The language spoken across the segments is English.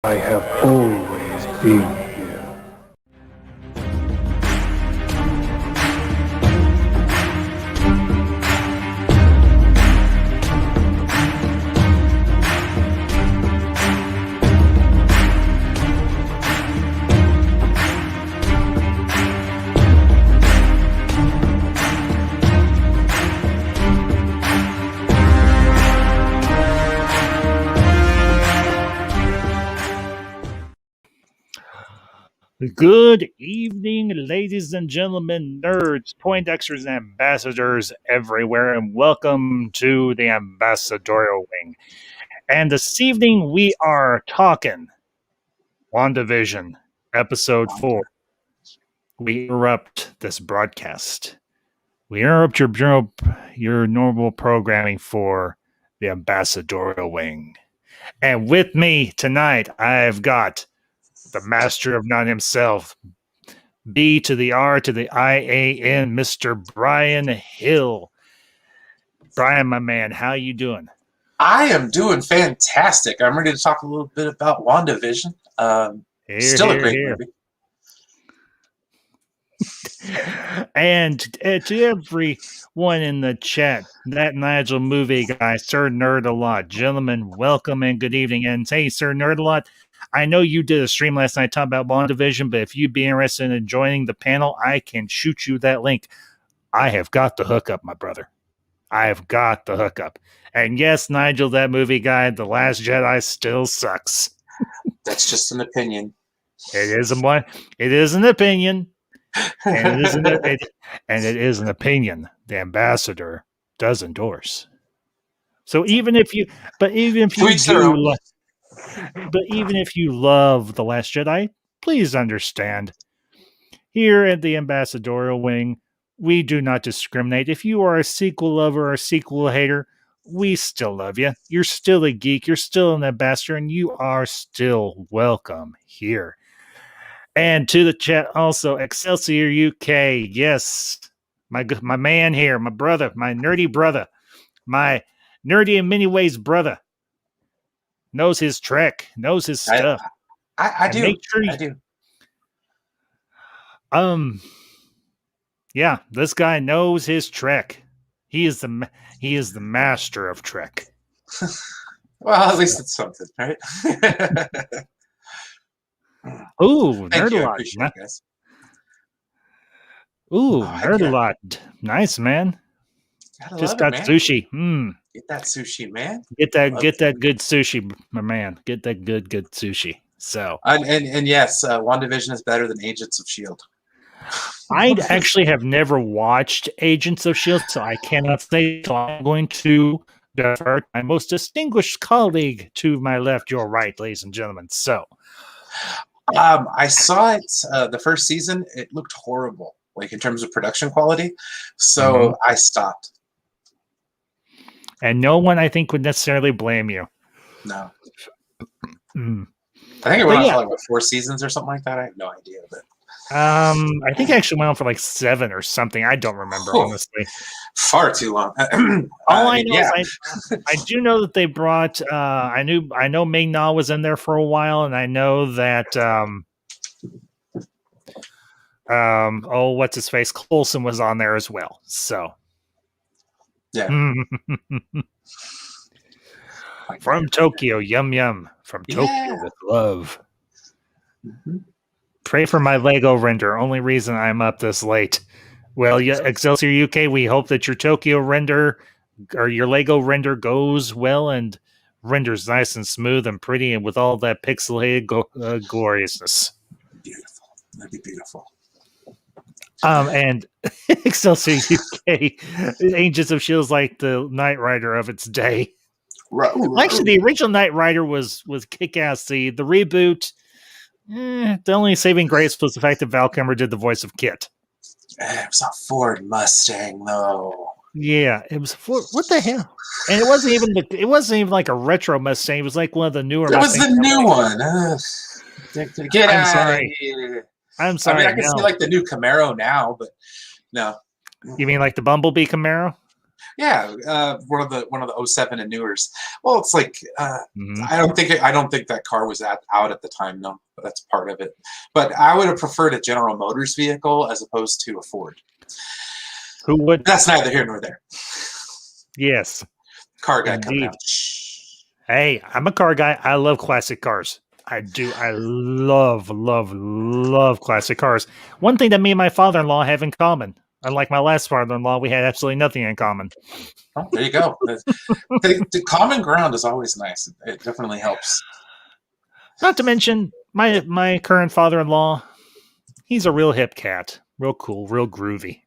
I have always been here. Good evening, ladies and gentlemen, nerds, Poindexters, and ambassadors everywhere, and welcome to the Ambassadorial Wing. And this evening we are talking WandaVision, Episode 4. We interrupt this broadcast. We interrupt your normal programming for the Ambassadorial Wing. And with me tonight, I've got the master of none himself, B to the R to the IAN, Mr. Brian Hill. Brian, my man, how you doing? I am doing fantastic. I'm ready to talk a little bit about WandaVision. Still a great movie. And to everyone in the chat, that Nigel movie guy, Sir Nerd-A-Lot, gentlemen, welcome and good evening. And hey, Sir Nerd-A-Lot, I know you did a stream last night talking about WandaVision, but if you'd be interested in joining the panel, I can shoot you that link. I have got the hookup, my brother. I have got the hookup. And yes, Nigel, that movie guy, The Last Jedi, still sucks. That's just an opinion. It is an opinion. And it is an opinion the ambassador does endorse. So even if you love The Last Jedi, please understand, here at the Ambassadorial Wing, we do not discriminate. If you are a sequel lover or a sequel hater, we still love you. You're still a geek. You're still an ambassador, and you are still welcome here. And to the chat also, Excelsior UK, yes, my man here, my brother, my nerdy in many ways brother, knows his trek, knows his stuff. I do. I do. Yeah, this guy knows his trek. He is the master of trek. Well, at least it's something, right? Ooh, Nerd-A-Lot. Ooh, Nerd-A-Lot. Nice, man. Just got sushi. Get that sushi, man. Get that good sushi, my man. Get that good sushi. So and yes, WandaVision is better than Agents of S.H.I.E.L.D. I actually have never watched Agents of S.H.I.E.L.D., so I cannot say. So I'm going to defer my most distinguished colleague to my left, your right, ladies and gentlemen. So I saw it the first season. It looked horrible, like in terms of production quality. So I stopped. And no one, I think, would necessarily blame you. No. I think it went on for like 4 seasons or something like that. I have no idea, but I think it actually went on for like 7 or something. I don't remember, honestly. Far too long. All I know is I do know that they brought. I know Ming-Na was in there for a while, and I know that. What's his face? Coulson was on there as well. So. Yeah. From Tokyo, yum yum. From Tokyo with love. Pray for my Lego render. Only reason I'm up this late. Well, yeah, Excelsior UK, we hope that your Tokyo render or your Lego render goes well and renders nice and smooth and pretty and with all that pixelated gloriousness. Beautiful. That'd be beautiful. And Excelsior UK, Agents of S.H.I.E.L.D. is like the Knight Rider of its day. Actually, the original Knight Rider was kick-ass. The reboot, the only saving grace was the fact that Val Kilmer did the voice of Kit. It was a Ford Mustang, though. Yeah, it was Ford. What the hell? And it wasn't even like a retro Mustang. It was like one of the newer. It was the new one. Get out of here. I'm sorry. I can see like the new Camaro now, but no. You mean like the Bumblebee Camaro? Yeah, one of the '07 and newers. Well, it's like Mhm. I don't think that car was out at the time. No, but that's part of it. But I would have preferred a General Motors vehicle as opposed to a Ford. Who would? That's neither here nor there. Yes, Car guy come indeed. down. Hey, I'm a car guy. I love classic cars. I do. I love, love, love classic cars. One thing that me and my father-in-law have in common. Unlike my last father-in-law, we had absolutely nothing in common. Oh, there you go. The common ground is always nice. It definitely helps. Not to mention my current father-in-law. He's a real hip cat. Real cool. Real groovy.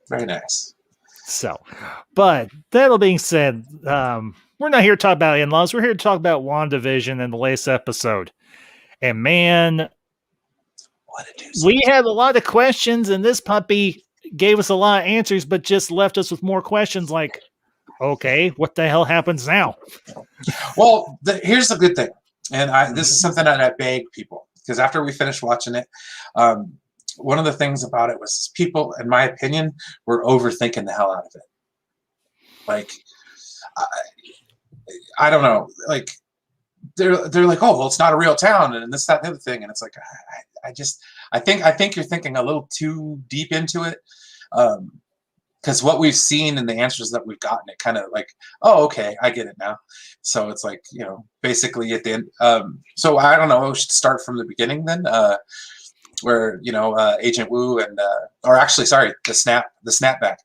Very nice. So, but that all being said, we're not here to talk about in-laws. We're here to talk about WandaVision and the latest episode. And man, we had a lot of questions, and this puppy gave us a lot of answers, but just left us with more questions like, okay, what the hell happens now? Well, here's the good thing. And this is something that I beg people, because after we finished watching it, one of the things about it was people, in my opinion, were overthinking the hell out of it. Like, I don't know. Like, they're like, oh, well, it's not a real town, and this, that, and the other thing. And it's like, I think you're thinking a little too deep into it. Because what we've seen and the answers that we've gotten, it kind of like, oh, okay, I get it now. So it's like, basically at the end. So I don't know. We should start from the beginning then, where Agent Wu and or actually, sorry, the snapback.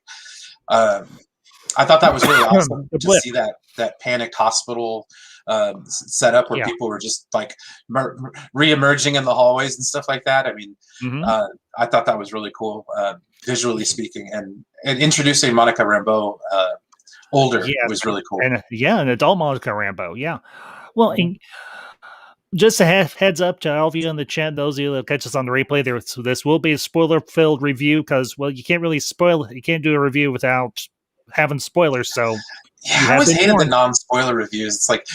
I thought that was really awesome to see that panicked hospital set up where people were just like re-emerging in the hallways and stuff like that. I mean, I thought that was really cool, visually speaking, and introducing Monica Rambeau older was really cool. And an adult Monica Rambeau. Yeah. Well, just a heads up to all of you in the chat, those of you that catch us on the replay, this will be a spoiler-filled review because, well, you can't really spoil it. You can't do a review without having spoilers. So I always hated the non-spoiler reviews. It's like,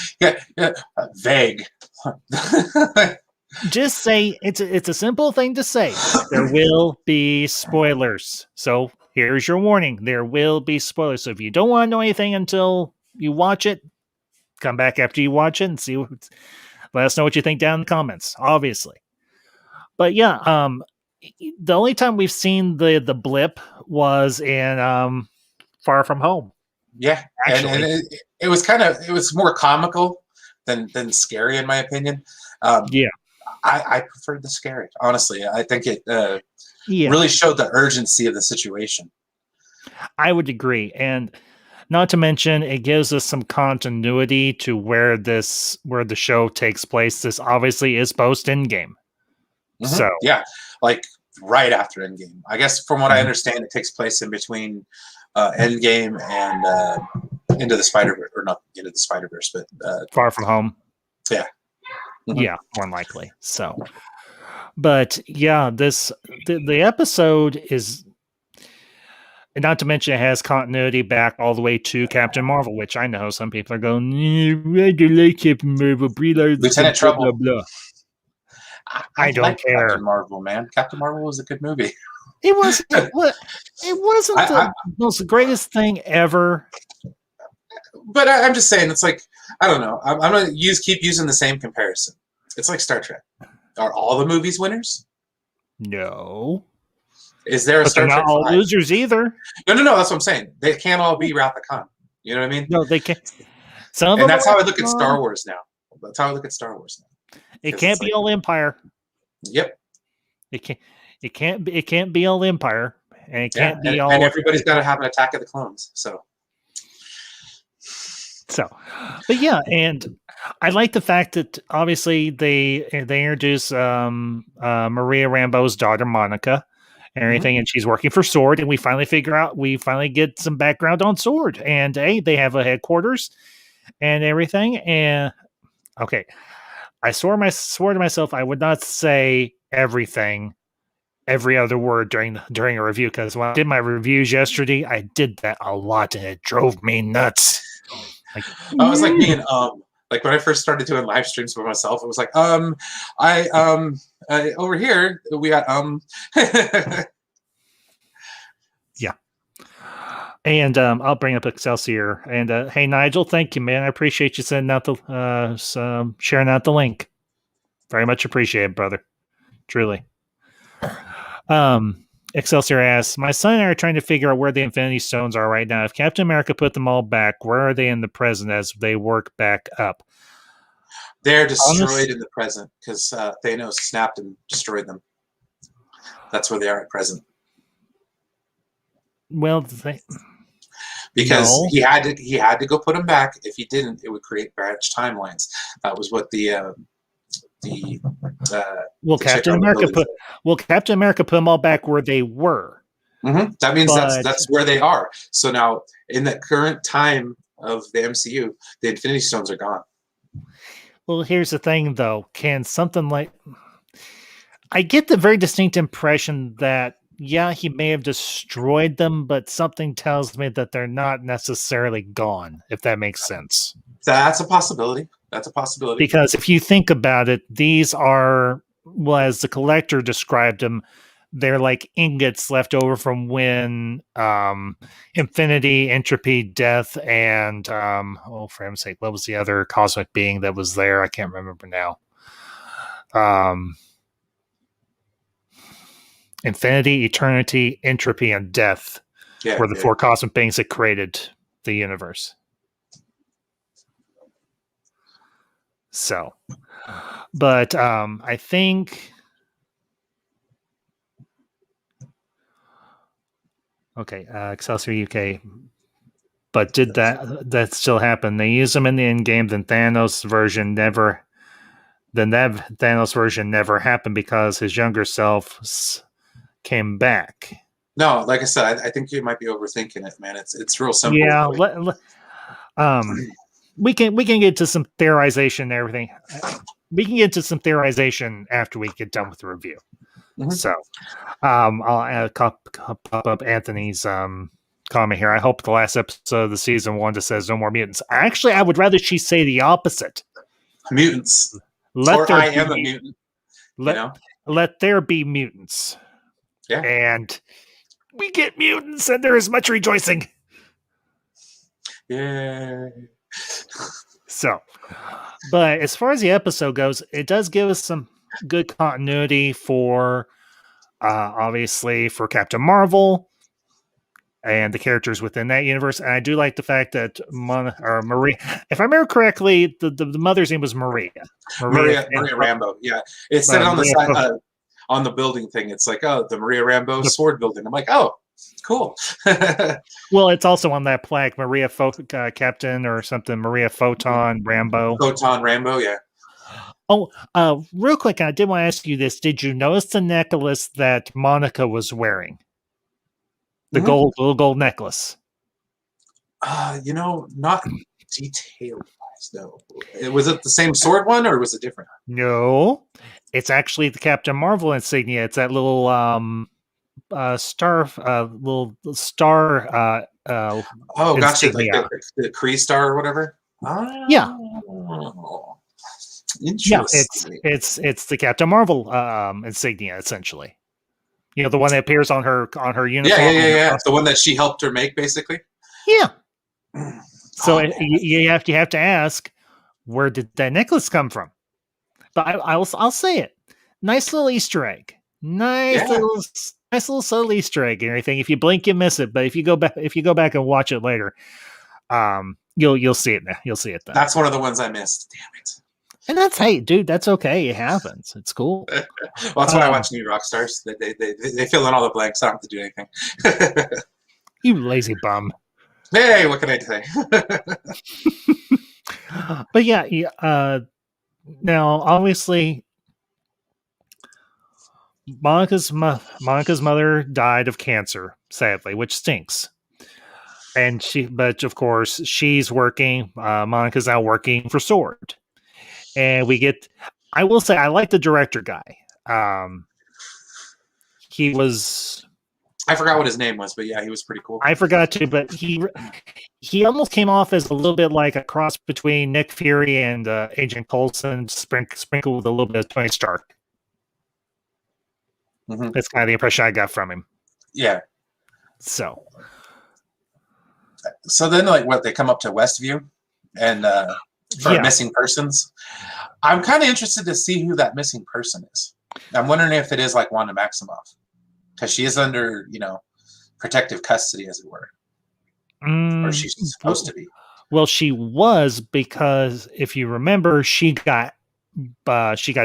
vague. Just say it's a simple thing to say. There will be spoilers. So here's your warning. There will be spoilers. So if you don't want to know anything until you watch it, come back after you watch it and see let us know what you think down in the comments, obviously. But yeah, the only time we've seen the blip was in Far From Home. Yeah, and it was more comical than scary in my opinion. I preferred the scary, honestly. I think it really showed the urgency of the situation. I would agree, and not to mention it gives us some continuity to where the show takes place. This obviously is post Endgame. So yeah, like right after Endgame. I guess from what I understand, it takes place in between Endgame and Into the Spider-Verse, or not Into the Spider-Verse, but Far From Home. Yeah. Yeah, more likely. So, but yeah, the episode is, not to mention it has continuity back all the way to Captain Marvel, which I know some people are going, I don't like Captain Marvel, Lieutenant Trouble. Blah, blah. I don't care. Captain Marvel, man. Captain Marvel was a good movie. It wasn't the most greatest thing ever. But I'm just saying, it's like, I don't know. I'm going to keep using the same comparison. It's like Star Trek. Are all the movies winners? No. Is there a Star Trek? They're not all losers either. No. That's what I'm saying. They can't all be Wrath of Khan. You know what I mean? No, they can't. And that's how I look at Star Wars now. That's how I look at Star Wars now. It can't be all Empire. Yep. It can't be all Empire, and it can't be all. And everybody's got to have an Attack of the Clones. So, but yeah, and I like the fact that obviously they introduce Maria Rambeau's daughter Monica and everything, and she's working for Sword, and we finally get some background on Sword, and they have a headquarters and everything, and okay. I swore to myself I would not say every other word during a review, because when I did my reviews yesterday, I did that a lot and it drove me nuts. Like, I was like being like when I first started doing live streams for myself, it was like I over here we got yeah. And I'll bring up Excelsior. And hey, Nigel, thank you, man. I appreciate you sending out the sharing out the link. Very much appreciated, brother. Truly. Excelsior asks, my son and I are trying to figure out where the Infinity Stones are right now. If Captain America put them all back, where are they in the present as they work back up? They're destroyed in the present because Thanos snapped and destroyed them. That's where they are at present. Well, because he had to go put them back. If he didn't, it would create branch timelines. That was what Captain America put them all back where they were. Mm-hmm. That means that's where they are. So now, in the current time of the MCU, the Infinity Stones are gone. Well, here's the thing, though. Can something like... I get the very distinct impression that, yeah, he may have destroyed them, but something tells me that they're not necessarily gone, if that makes sense. That's a possibility. That's a possibility. Because if you think about it, these are, well, as the collector described them, they're like ingots left over from when infinity, entropy, death, and for heaven's sake, what was the other cosmic being that was there? I can't remember now. Infinity, eternity, entropy, and death were the four cosmic beings that created the universe. So, but I think... Okay, Excelsior UK. But did that still happen? They used them in the end game, then Thanos version never happened because his younger self came back. No, like I said, I think you might be overthinking it, man. It's real simple. Yeah, we can get to some theorization and everything. We can get to some theorization after we get done with the review. Mm-hmm. So, I'll pop up Anthony's comment here. I hope the last episode of the season Wanda says no more mutants. Actually, I would rather she say the opposite. Mutants. I am a mutant. Let there be mutants. Yeah. And we get mutants, and there is much rejoicing. Yeah. So, but as far as the episode goes, it does give us some good continuity for obviously for Captain Marvel and the characters within that universe. And I do like the fact that Maria, if I remember correctly, the mother's name was Maria Rambeau. Yeah, it said on the side on the building thing. It's like, oh, the Maria Rambeau sword building. I'm like, oh, cool. Well, it's also on that plaque, Maria Captain or something. Maria Photon Rambeau. Photon Rambeau, yeah. Oh, real quick, I did want to ask you this. Did you notice the necklace that Monica was wearing? The little gold necklace. Not detail-wise, though. Was it the same sword one, or was it different? No, it's actually the Captain Marvel insignia. It's that little star. Oh, gotcha! Like the Kree star or whatever. Yeah. Interesting. Yeah, it's the Captain Marvel insignia, essentially. You know, the one that appears on her uniform. Yeah. The one that she helped her make, basically. Yeah. So you have to ask, where did that necklace come from? But I'll say it. Nice little Easter egg. Nice little subtle Easter egg and everything. If you blink, you miss it. But if you go back and watch it later, you'll see it now. You'll see it then. That's one of the ones I missed. Damn it. And that's okay. It happens. It's cool. Well, that's why I watch New Rock Stars. They fill in all the blanks. I don't have to do anything. You lazy bum. Hey, what can I say? But yeah. Now, obviously, Monica's mother died of cancer, sadly, which stinks. But of course, she's working. Monica's now working for S.W.O.R.D. And I will say, I like the director guy. He was... I forgot what his name was, but yeah, he was pretty cool. I forgot too, but he almost came off as a little bit like a cross between Nick Fury and Agent Coulson, sprinkled with a little bit of Tony Stark. Mm-hmm. That's kind of the impression I got from him. Yeah. So... So then, like, what, they come up to Westview and for missing persons. I'm kind of interested to see who that missing person is. I'm wondering if it is like Wanda Maximoff, because she is under, protective custody, as it were, or she's supposed to be. Well, she was, because if you remember, she got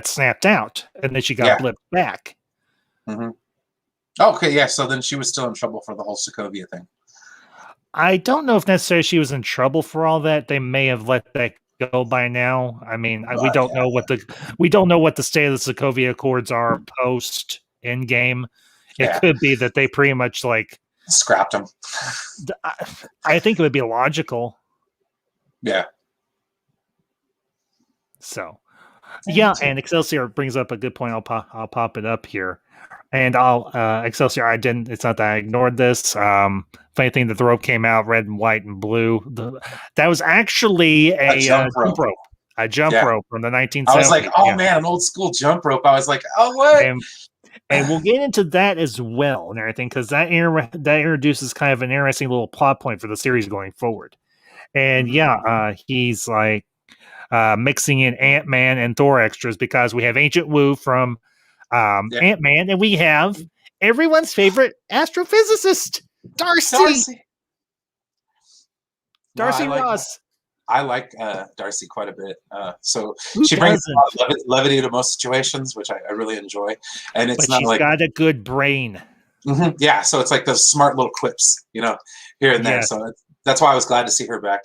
snapped out, and then she got blipped back. Mm-hmm. Okay, yeah. So then she was still in trouble for the whole Sokovia thing. I don't know if necessarily she was in trouble for all that. They may have let that go by now. I mean, we don't know what the state of the Sokovia Accords are post Endgame. It could be that they pretty much like scrapped them. I think it would be logical. Yeah. So, yeah, and Excelsior brings up a good point. I'll pop it up here, and Excelsior. It's not that I ignored this. Funny thing that the rope came out red and white and blue. That was actually a jump rope. A jump rope from the 1970s. I was like, oh man, an old school jump rope. I was like, oh what? And we'll get into that as well and everything, because that introduces kind of an interesting little plot point for the series going forward. And he's like mixing in Ant-Man and Thor extras, because we have Ancient Wu from Ant-Man, and we have everyone's favorite astrophysicist, Darcy Ross. I like Darcy quite a bit. So she brings a lot of levity to most situations, which I really enjoy. And it's not like, she's got a good brain. Mm-hmm, yeah, so it's like those smart little quips, here and there. So that's why I was glad to see her back.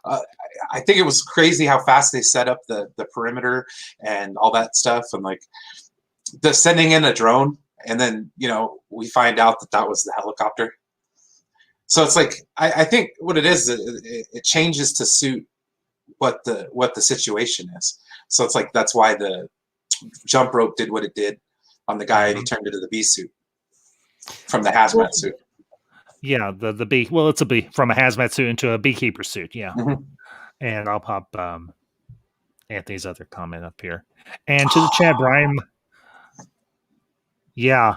I think it was crazy how fast they set up the perimeter and all that stuff, and like the sending in a drone, and then we find out that was the helicopter. So it's like I think what it is, it changes to suit what the situation is. So it's like that's why the jump rope did what it did on the guy, and he turned into the bee suit from the hazmat suit. Yeah, the bee. Well, it's a bee from a hazmat suit into a beekeeper suit. Yeah, and I'll pop Anthony's other comment up here, and to the chat, Brian. Yeah.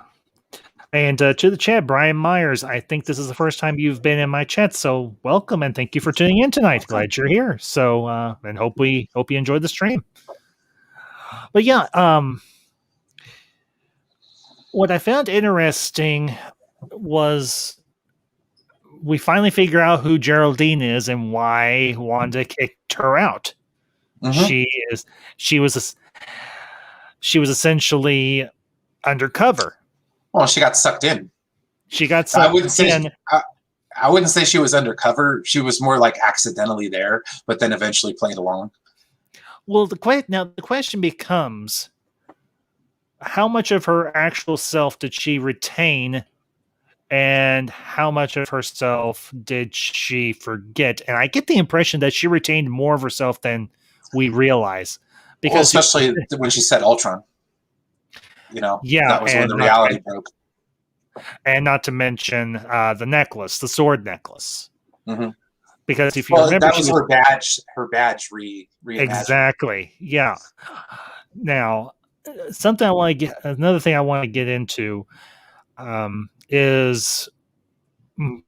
And to the chat, Brian Myers, I think this is the first time you've been in my chat, so welcome and thank you for tuning in tonight. Glad you're here. So, and hope you enjoyed the stream. But yeah, what I found interesting was we finally figure out who Geraldine is and why Wanda kicked her out. Mm-hmm. She was essentially undercover. Well, she got sucked in. I wouldn't say she was undercover. She was more like accidentally there, but then eventually played along. Well, the question becomes, how much of her actual self did she retain, and how much of herself did she forget? And I get the impression that she retained more of herself than we realize, because especially when she said Ultron. That was when the reality broke. And not to mention the necklace, the sword necklace. Mm-hmm. Because if you remember, that was her badge. Her badge reimagined. Exactly. Yeah. Now, another thing I want to get into is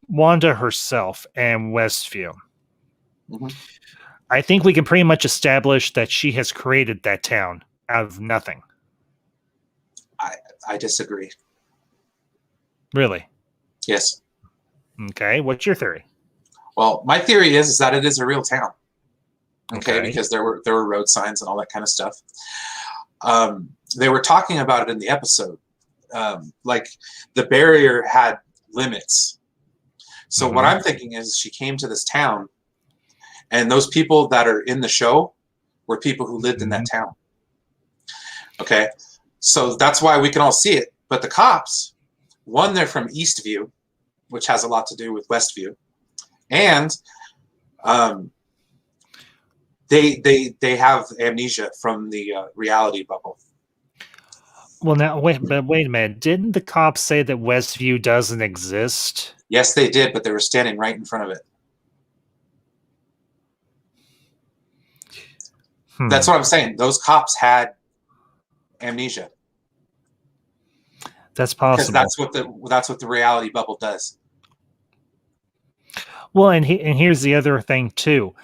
Wanda herself and Westview. Mm-hmm. I think we can pretty much establish that she has created that town out of nothing. I disagree. Really? Yes. Okay. What's your theory? Well, my theory is that it is a real town. Okay, because there were road signs and all that kind of stuff. They were talking about it in the episode. Like the barrier had limits. So what I'm thinking is she came to this town, and those people that are in the show were people who lived in that town. Okay. So that's why we can all see it. But the cops, one, they're from Eastview, which has a lot to do with Westview, and they have amnesia from the reality bubble. Well, now wait a minute. Didn't the cops say that Westview doesn't exist? Yes, they did, but they were standing right in front of it. That's what I'm saying. Those cops had amnesia. That's possible. Because that's what the reality bubble does. Well, and here's the other thing too.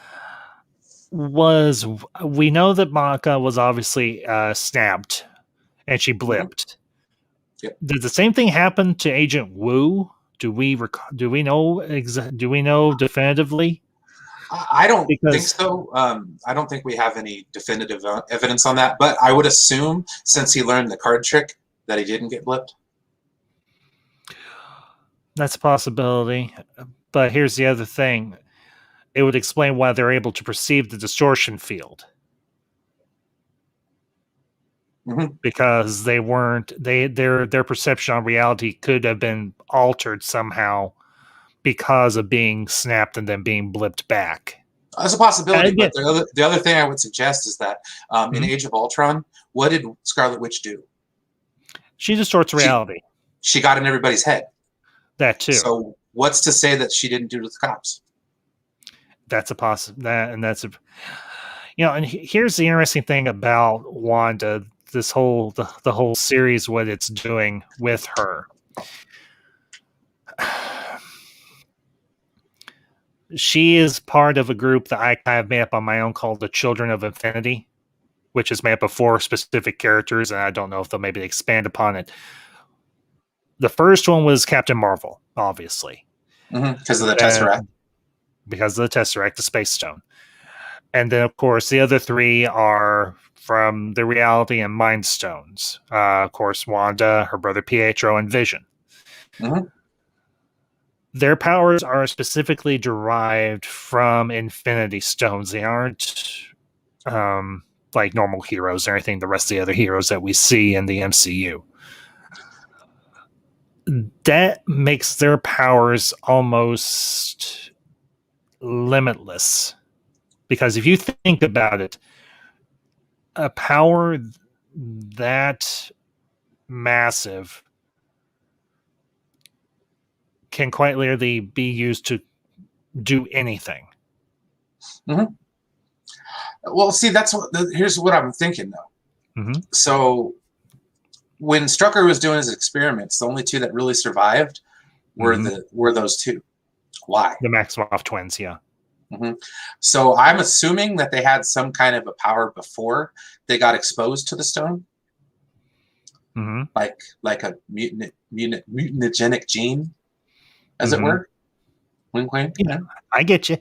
We know that Monica was obviously snapped and she blipped. Yep. Did the same thing happen to Agent Wu? Do we know definitively? I don't think so. I don't think we have any definitive evidence on that, but I would assume since he learned the card trick that he didn't get blipped. That's a possibility. But here's the other thing. It would explain why they're able to perceive the distortion field. Mm-hmm. Because they weren't their perception on reality could have been altered somehow because of being snapped and then being blipped back. That's a possibility, but the other thing I would suggest is that in Age of Ultron, what did Scarlet Witch do? She distorts reality. She got in everybody's head. That too. So what's to say that she didn't do to the cops? That's a and here's the interesting thing about Wanda, this whole the whole series, what it's doing with her. She is part of a group that I kind of made up on my own called the Children of Infinity, which is made up of 4 specific characters, and I don't know if they'll maybe expand upon it. The first one was Captain Marvel, obviously. Because of the Tesseract. Because of the Tesseract, the Space Stone. And then, of course, the other 3 are from the Reality and Mind Stones. Of course, Wanda, her brother Pietro, and Vision. Mm-hmm. Their powers are specifically derived from Infinity Stones. They aren't like normal heroes or anything, the rest of the other heroes that we see in the MCU. That makes their powers almost limitless. Because if you think about it, a power that massive can quite literally be used to do anything. Mm-hmm. Well, see, here's what I'm thinking, though. Mm-hmm. So when Strucker was doing his experiments, the only 2 that really survived were those 2. Why? The Maximoff twins, yeah. Mm-hmm. So I'm assuming that they had some kind of a power before they got exposed to the stone, like a mutagenic gene, as it were. Wink, wink. Yeah, I get you.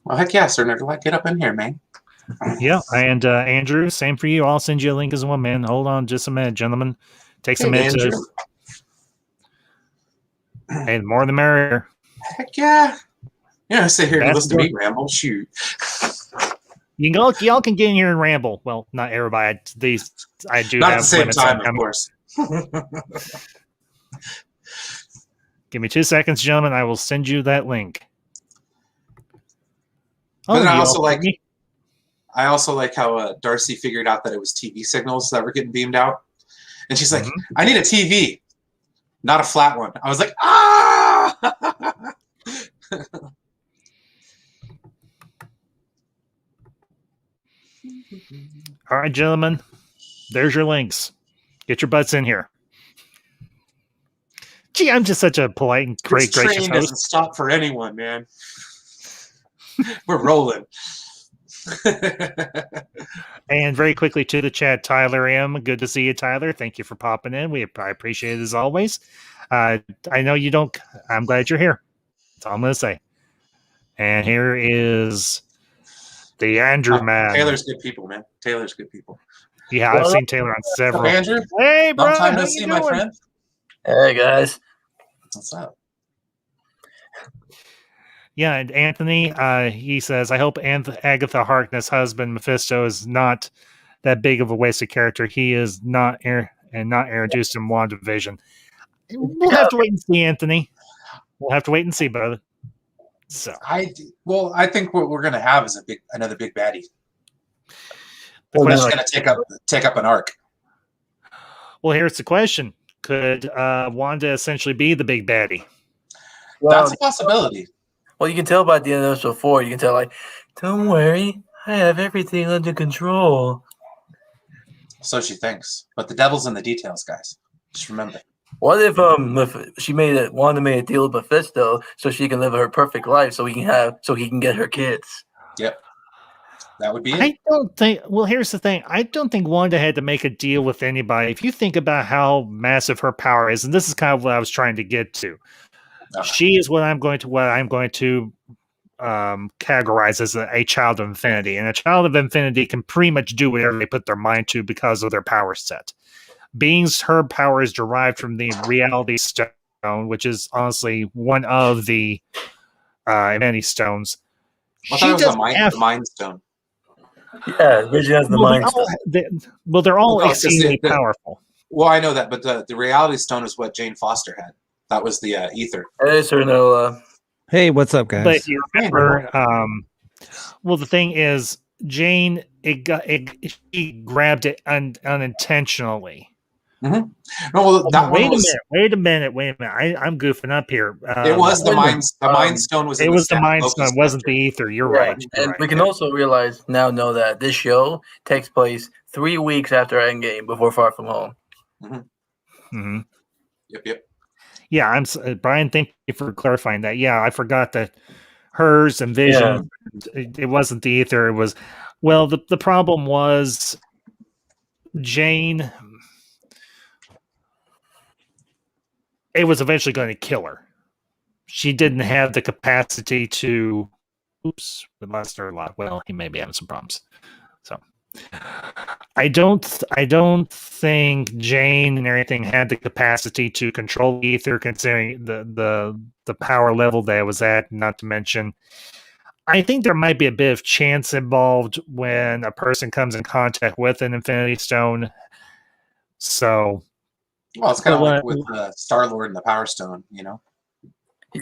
Well, heck yeah, sir. Get up in here, man. Yeah, and Andrew, same for you. I'll send you a link as well, man. Hold on just a minute, gentlemen. Takes a minute to... Hey, the more the merrier. Heck yeah. Yeah, sit here and listen to me ramble. Shoot. Y'all can get in here and ramble. Well, not everybody. I do not have at the same time, of course. Give me 2 seconds, gentlemen. I will send you that link. But I also like how Darcy figured out that it was TV signals that were getting beamed out. And she's like, I need a TV, not a flat one. I was like, ah! All right, gentlemen. There's your links. Get your butts in here. Gee, I'm just such a polite and gracious host. This train doesn't stop for anyone, man. We're rolling. And very quickly to the chat, Tyler M. Good to see you, Tyler. Thank you for popping in. I appreciate it as always. I know you don't. I'm glad you're here. That's all I'm going to say. And here is the Andrew man. Taylor's good people, man. Taylor's good people. Yeah, I've seen Taylor on several. Andrew? Hey, bro. Long time no see, my friend. Hey, guys. What's up? Yeah, and Anthony, he says, I hope Agatha Harkness' husband, Mephisto, is not that big of a wasted character. He is not introduced in WandaVision. We'll have to wait and see, Anthony. We'll have to wait and see, brother. So I think what we're going to have is another big baddie. The question is going to take up an arc. Well, here's the question: could Wanda essentially be the big baddie? Well, that's a possibility. Well, you can tell by the end of episode 4. You can tell, like, don't worry, I have everything under control. So she thinks, but the devil's in the details, guys. Just remember. What if Wanda made a deal with Mephisto so she can live her perfect life so he can get her kids? Yep. That would be it. I don't think. Well, here's the thing. I don't think Wanda had to make a deal with anybody. If you think about how massive her power is, and this is kind of what I was trying to get to, she is what I'm going to categorize as a child of infinity, and a child of infinity can pretty much do whatever they put their mind to because of their power set. Her power is derived from the reality stone, which is honestly one of the infinity stones. I thought it was the mind stone. Yeah, Vision has the mind stone. They're all exceedingly powerful. Well, I know that, but the reality stone is what Jane Foster had. That was the ether. Hey, Sir Noah. Hey, what's up, guys? But if you remember, well, the thing is, Jane, she grabbed it unintentionally. Mm-hmm. No, well, wait a minute. I'm goofing up here. It was the mind. The mind stone was. It was the mind stone. It wasn't the ether. You're right. And we can also know that this show takes place 3 weeks after Endgame, before Far From Home. Mm-hmm. Mm-hmm. Yep. Yeah, Brian. Thank you for clarifying that. Yeah, I forgot that hers and Vision. Yeah. It wasn't the ether. It was. Well, the problem was Jane. It was eventually going to kill her. She didn't have the capacity to. Oops, we lost her a lot. Well, he may be having some problems. So, I don't think Jane and everything had the capacity to control the ether, considering the power level that it was at. Not to mention, I think there might be a bit of chance involved when a person comes in contact with an Infinity Stone. So. Well, it's kind of like with Star-Lord and the Power Stone, you know?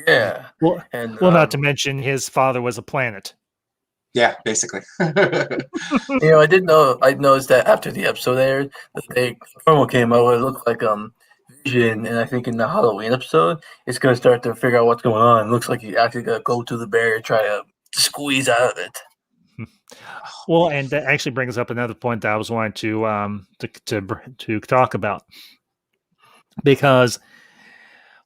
Yeah. Well, not to mention his father was a planet. Yeah, basically. I noticed that after the episode aired, the promo came out where it looked like Vision, and I think in the Halloween episode, it's going to start to figure out what's going on. It looks like he's actually going to go to the barrier, try to squeeze out of it. Well, and that actually brings up another point that I was wanting to talk about. Because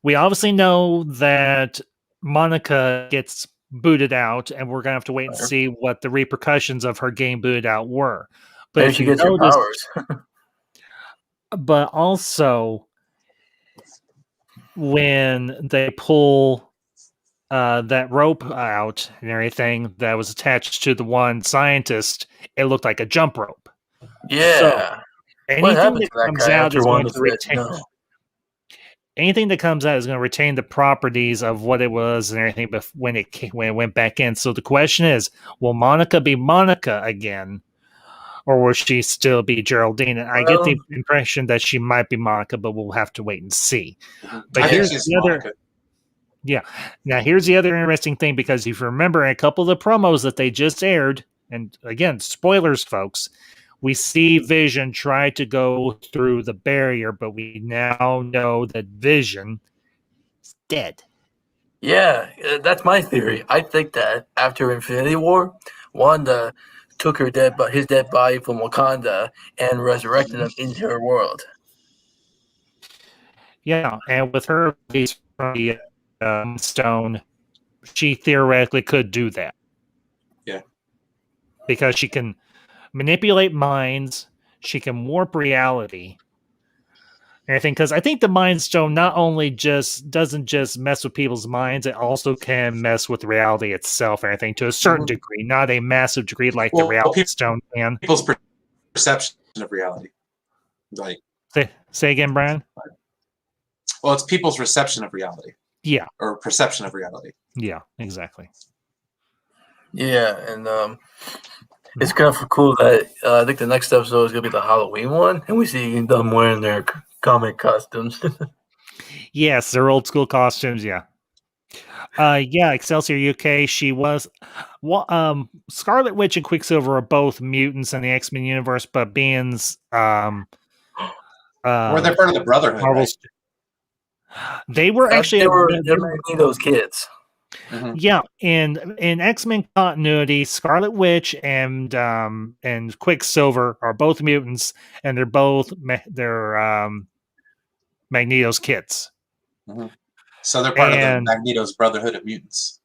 we obviously know that Monica gets booted out, and we're going to have to wait and see what the repercussions of her getting booted out were. But if she gets her powers. But also, when they pull that rope out and everything that was attached to the one scientist, it looked like a jump rope. Yeah. So, anything that comes out is going to retain. Anything that comes out is going to retain the properties of what it was and everything when it went back in. So the question is, will Monica be Monica again, or will she still be Geraldine? And I get the impression that she might be Monica, but we'll have to wait and see. But here's the other. Yeah. Now here's the other interesting thing, because if you remember a couple of the promos that they just aired, and again, spoilers, folks. We see Vision try to go through the barrier, but we now know that Vision is dead. Yeah, that's my theory. I think that after Infinity War, Wanda took his dead body from Wakanda and resurrected him into her world. Yeah, and with her release from the stone, she theoretically could do that. Yeah. Because she can manipulate minds, she can warp reality. And because I think the Mind Stone not only doesn't just mess with people's minds, it also can mess with reality itself and everything to a certain degree, not a massive degree like the Reality Stone can. People's perception of reality. Like say again, Brian? Well, it's people's reception of reality. Yeah. Or perception of reality. Yeah, exactly. Yeah, and it's kind of cool that I think the next episode is going to be the Halloween one, and we see them wearing their comic costumes. Yes, their old school costumes, yeah. Excelsior UK, she was... Scarlet Witch and Quicksilver are both mutants in the X-Men universe, but beings... or they're part of the Brotherhood, right? They were actually... They were making those kids. Mm-hmm. Yeah, in X-Men continuity, Scarlet Witch and Quicksilver are both mutants, and they're Magneto's kids. Mhm. So they're part of And- the Magneto's Brotherhood of Mutants.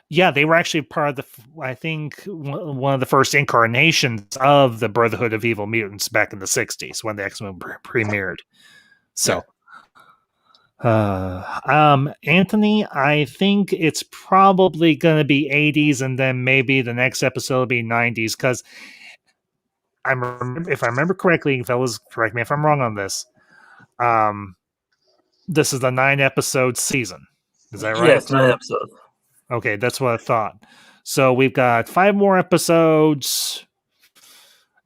Yeah, they were actually part of I think, one of the first incarnations of the Brotherhood of Evil Mutants back in the 60s when the X-Men premiered. So, Anthony, I think it's probably going to be 80s, and then maybe the next episode will be 90s, because if I remember correctly, fellas, correct me if I'm wrong on this. This is the 9-episode season. Is that right? Yes, 9 episodes. Okay, that's what I thought. So we've got 5 more episodes,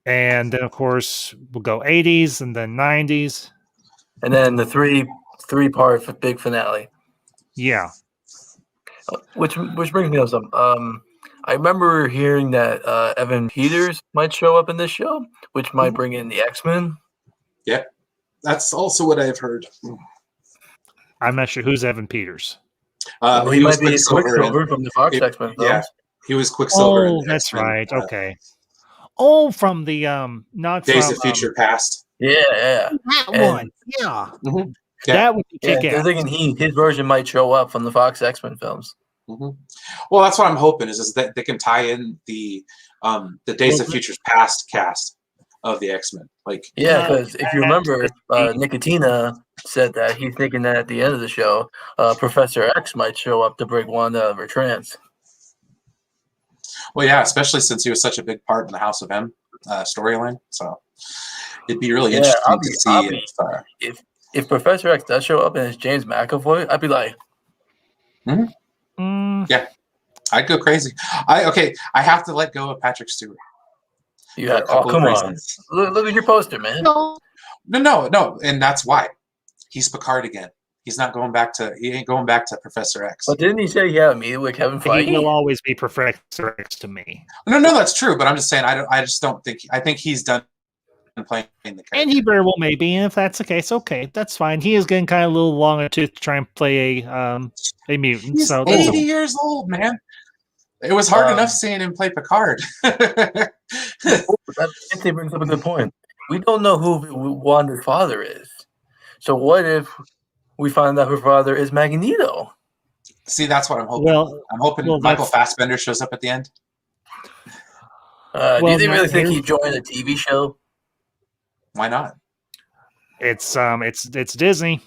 and then of course we'll go 80s and then 90s, and then the three-part big finale. Yeah. Which brings me up some. I remember hearing that Evan Peters might show up in this show, which might bring in the X-Men. Yep, that's also what I've heard. I'm not sure who's Evan Peters. He might be Quicksilver from the Fox X-Men films. Yeah, he was Quicksilver. Oh, that's X-Men, right. Okay. From the not Days from, of Future Past. Yeah. That one. Yeah. Mm-hmm. Yeah. That would be kick-ass. They're thinking his version might show up from the Fox X-Men films. Mm-hmm. Well, that's what I'm hoping is that they can tie in the Days of Future Past cast of the X-Men. Because if you remember, Nicotina said that he's thinking that at the end of the show, Professor X might show up to break Wanda out of her trance. Well, yeah, especially since he was such a big part in the House of M storyline. So it'd be really interesting to see if Professor X does show up and it's James McAvoy. I'd be like, yeah, I'd go crazy. I have to let go of Patrick Stewart. Yeah, come on. Look at your poster, man. No, and that's why. He's Picard again. He ain't going back to Professor X. But didn't he say he had a meeting with Kevin Feige? He will always be Professor X to me. No, that's true. But I'm just saying, I just don't think. I think he's done playing the character. And he very well may be. And if that's the case, okay, that's fine. He is getting kind of a little long in the tooth to try and play a mutant. He's so 80 years old, man. It was hard enough seeing him play Picard. That brings up a good point. We don't know who Wanda's father is. So what if we find out her father is Magneto? See, that's what I'm hoping. I'm hoping Michael Fassbender shows up at the end. Do you really think he'd join a TV show? Why not? It's Disney.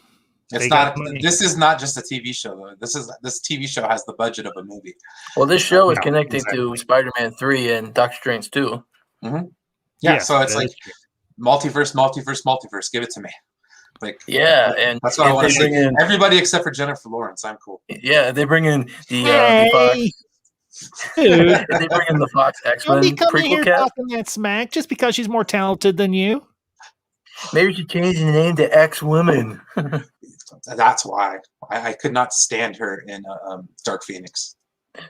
It's not. This is not just a TV show, though. This TV show has the budget of a movie. Well, this show is connected to Spider-Man 3 and Doctor Strange 2. Mm-hmm. Yeah, so it's like multiverse. Give it to me. And that's what I want to see. Everybody except for Jennifer Lawrence, I'm cool. Yeah, they bring in the Fox. Dude, they bring in the Fox X-Men prequel cast. Talking that smack just because she's more talented than you. Maybe we should change the name to X-Women. That's why I could not stand her in Dark Phoenix.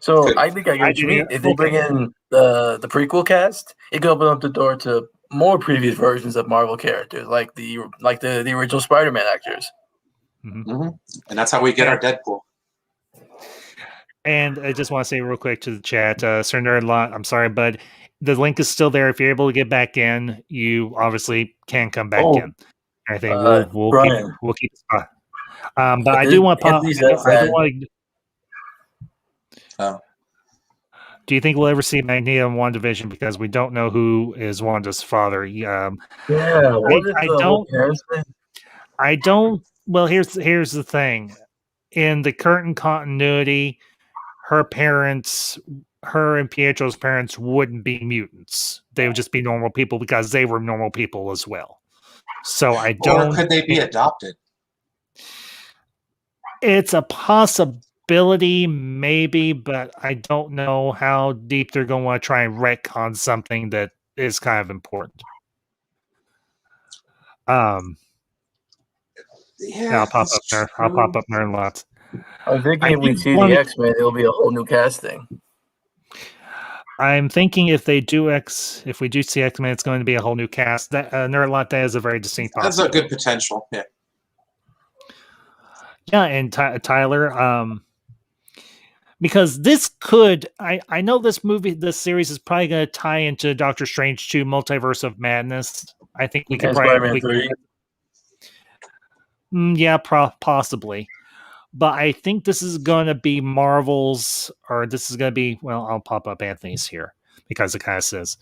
So I think I get what you mean. If they bring in the prequel cast, it could open up the door to more previous versions of Marvel characters, like the original Spider-Man actors. Mm-hmm. And that's how we get our Deadpool. And I just want to say real quick to the chat, Sir Nerdlot, I'm sorry, but the link is still there. If you're able to get back in, you obviously can come back in. I think we'll keep the spot. But I do want to pop. Do you think we'll ever see Magneto in WandaVision? Because we don't know who is Wanda's father. I don't. Well, here's the thing. In the current continuity, her and Pietro's parents wouldn't be mutants. They would just be normal people because they were normal people as well. So I don't. Or could they be adopted? It's a possibility, maybe, but I don't know how deep they're going to want to try and retcon something that is kind of important. I'll pop up there. I'll pop up there lots. I'm thinking if we see the X-Men, it'll be a whole new casting. I'm thinking if we do see X-Men, it's going to be a whole new cast. That Nerdlot, that is a very distinct possibility. That's a good potential. Yeah. Yeah, and Tyler, because this could, I know this series is probably going to tie into Doctor Strange 2 Multiverse of Madness. I think we could probably. Yeah, possibly. But I think this is going to be Marvel's, or this is going to be, well, I'll pop up Anthony's here because it kind of says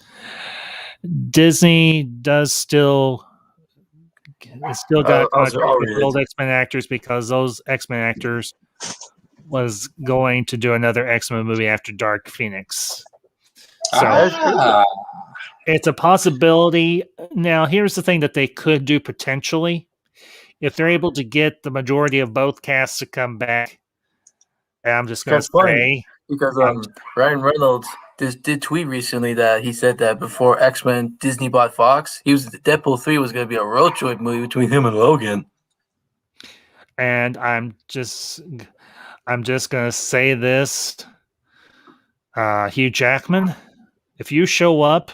Disney does still got a contract with old X-Men actors because those X-Men actors was going to do another X-Men movie after Dark Phoenix. So it's a possibility. Now, here's the thing that they could do potentially. If they're able to get the majority of both casts to come back, I'm just going to say... Because Ryan Reynolds did tweet recently that he said that before X-Men Disney bought Fox, Deadpool 3 was going to be a road trip movie between him and Logan. And I'm just going to say this. Hugh Jackman, if you show up,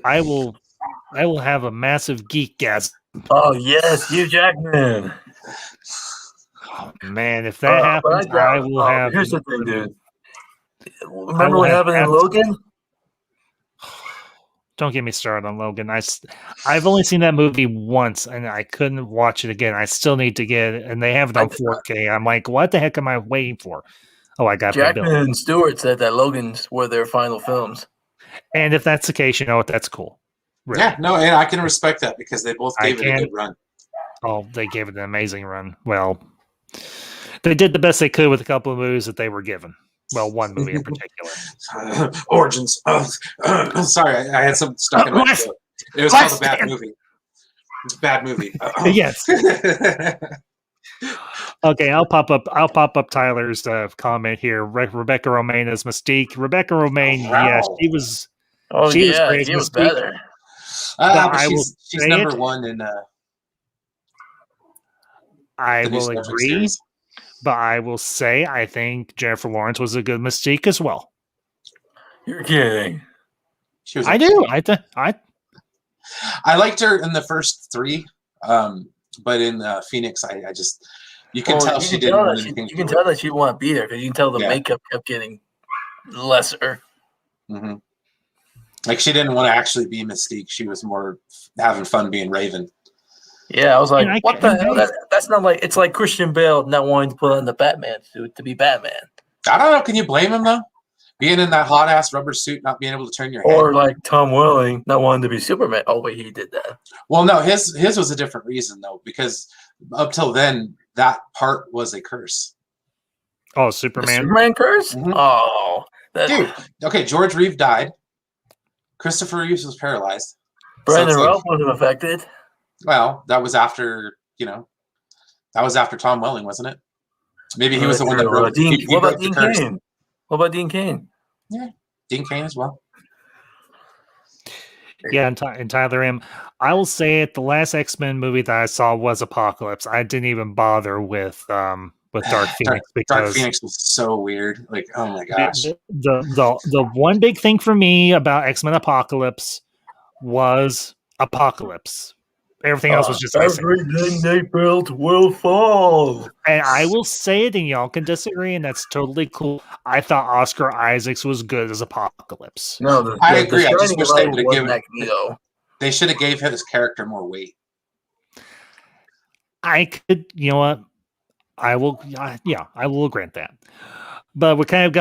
I will have a massive geekgasm. Oh yes, Hugh Jackman. Oh, man, if that happens, I will have. Here's the thing, dude. Remember what happened in Logan? Don't get me started on Logan. I've only seen that movie once, and I couldn't watch it again. I still need to get it, and they have it on 4K. I'm like, what the heck am I waiting for? Oh, I got Jackman and Stewart said that Logan's were their final films. And if that's the case, you know what? That's cool. Really. Yeah, no, and I can respect that because they both gave it a good run. Oh, they gave it an amazing run. Well, they did the best they could with a couple of movies that they were given. Well, one movie in particular. Origins. Sorry, I had something stuck in my throat. It was called a bad movie. It's a bad movie. Yes. Okay, I'll pop up Tyler's comment here. Rebecca Romaine as Mystique. Rebecca Romaine, yeah, she was. Oh, she was great. She was better. But she's number one in. I will agree, series. But I will say I think Jennifer Lawrence was a good Mystique as well. You're kidding. I do. I liked her in the first three, but in Phoenix, I just you can tell she didn't want anything. You can tell that she didn't want to be there because you can tell the makeup kept getting lesser. Mm-hmm. Like she didn't want to actually be Mystique. She was more having fun being Raven. Yeah, I was like, what the hell? That's not like, it's like Christian Bale not wanting to put on the Batman suit to be Batman. I don't know. Can you blame him though? Being in that hot ass rubber suit, not being able to turn your head. Or like Tom Welling not wanting to be Superman. Oh wait, he did that. Well, no, his was a different reason though, because up till then that part was a curse. Oh, Superman. The Superman curse? Mm-hmm. Oh, dude. Okay, George Reeve died. Christopher Reeves was paralyzed. Brandon Routh wasn't affected. Well, that was after, that was after Tom Welling, wasn't it? Maybe he was the one that broke. What about Dean Cain? What about Dean Cain? Yeah, Dean Cain as well. Yeah, and Tyler M. I will say it. The last X-Men movie that I saw was Apocalypse. I didn't even bother with Dark Phoenix because Dark Phoenix was so weird. Like, oh my gosh. The one big thing for me about X-Men Apocalypse was Apocalypse. Everything else was just everything they built will fall. And I will say it, and y'all can disagree, and that's totally cool. I thought Oscar Isaacs was good as Apocalypse. No, I agree. I just wish they would have given. They should have gave his character more weight. I could, you know what? I will. Yeah, I will grant that. But we've kind of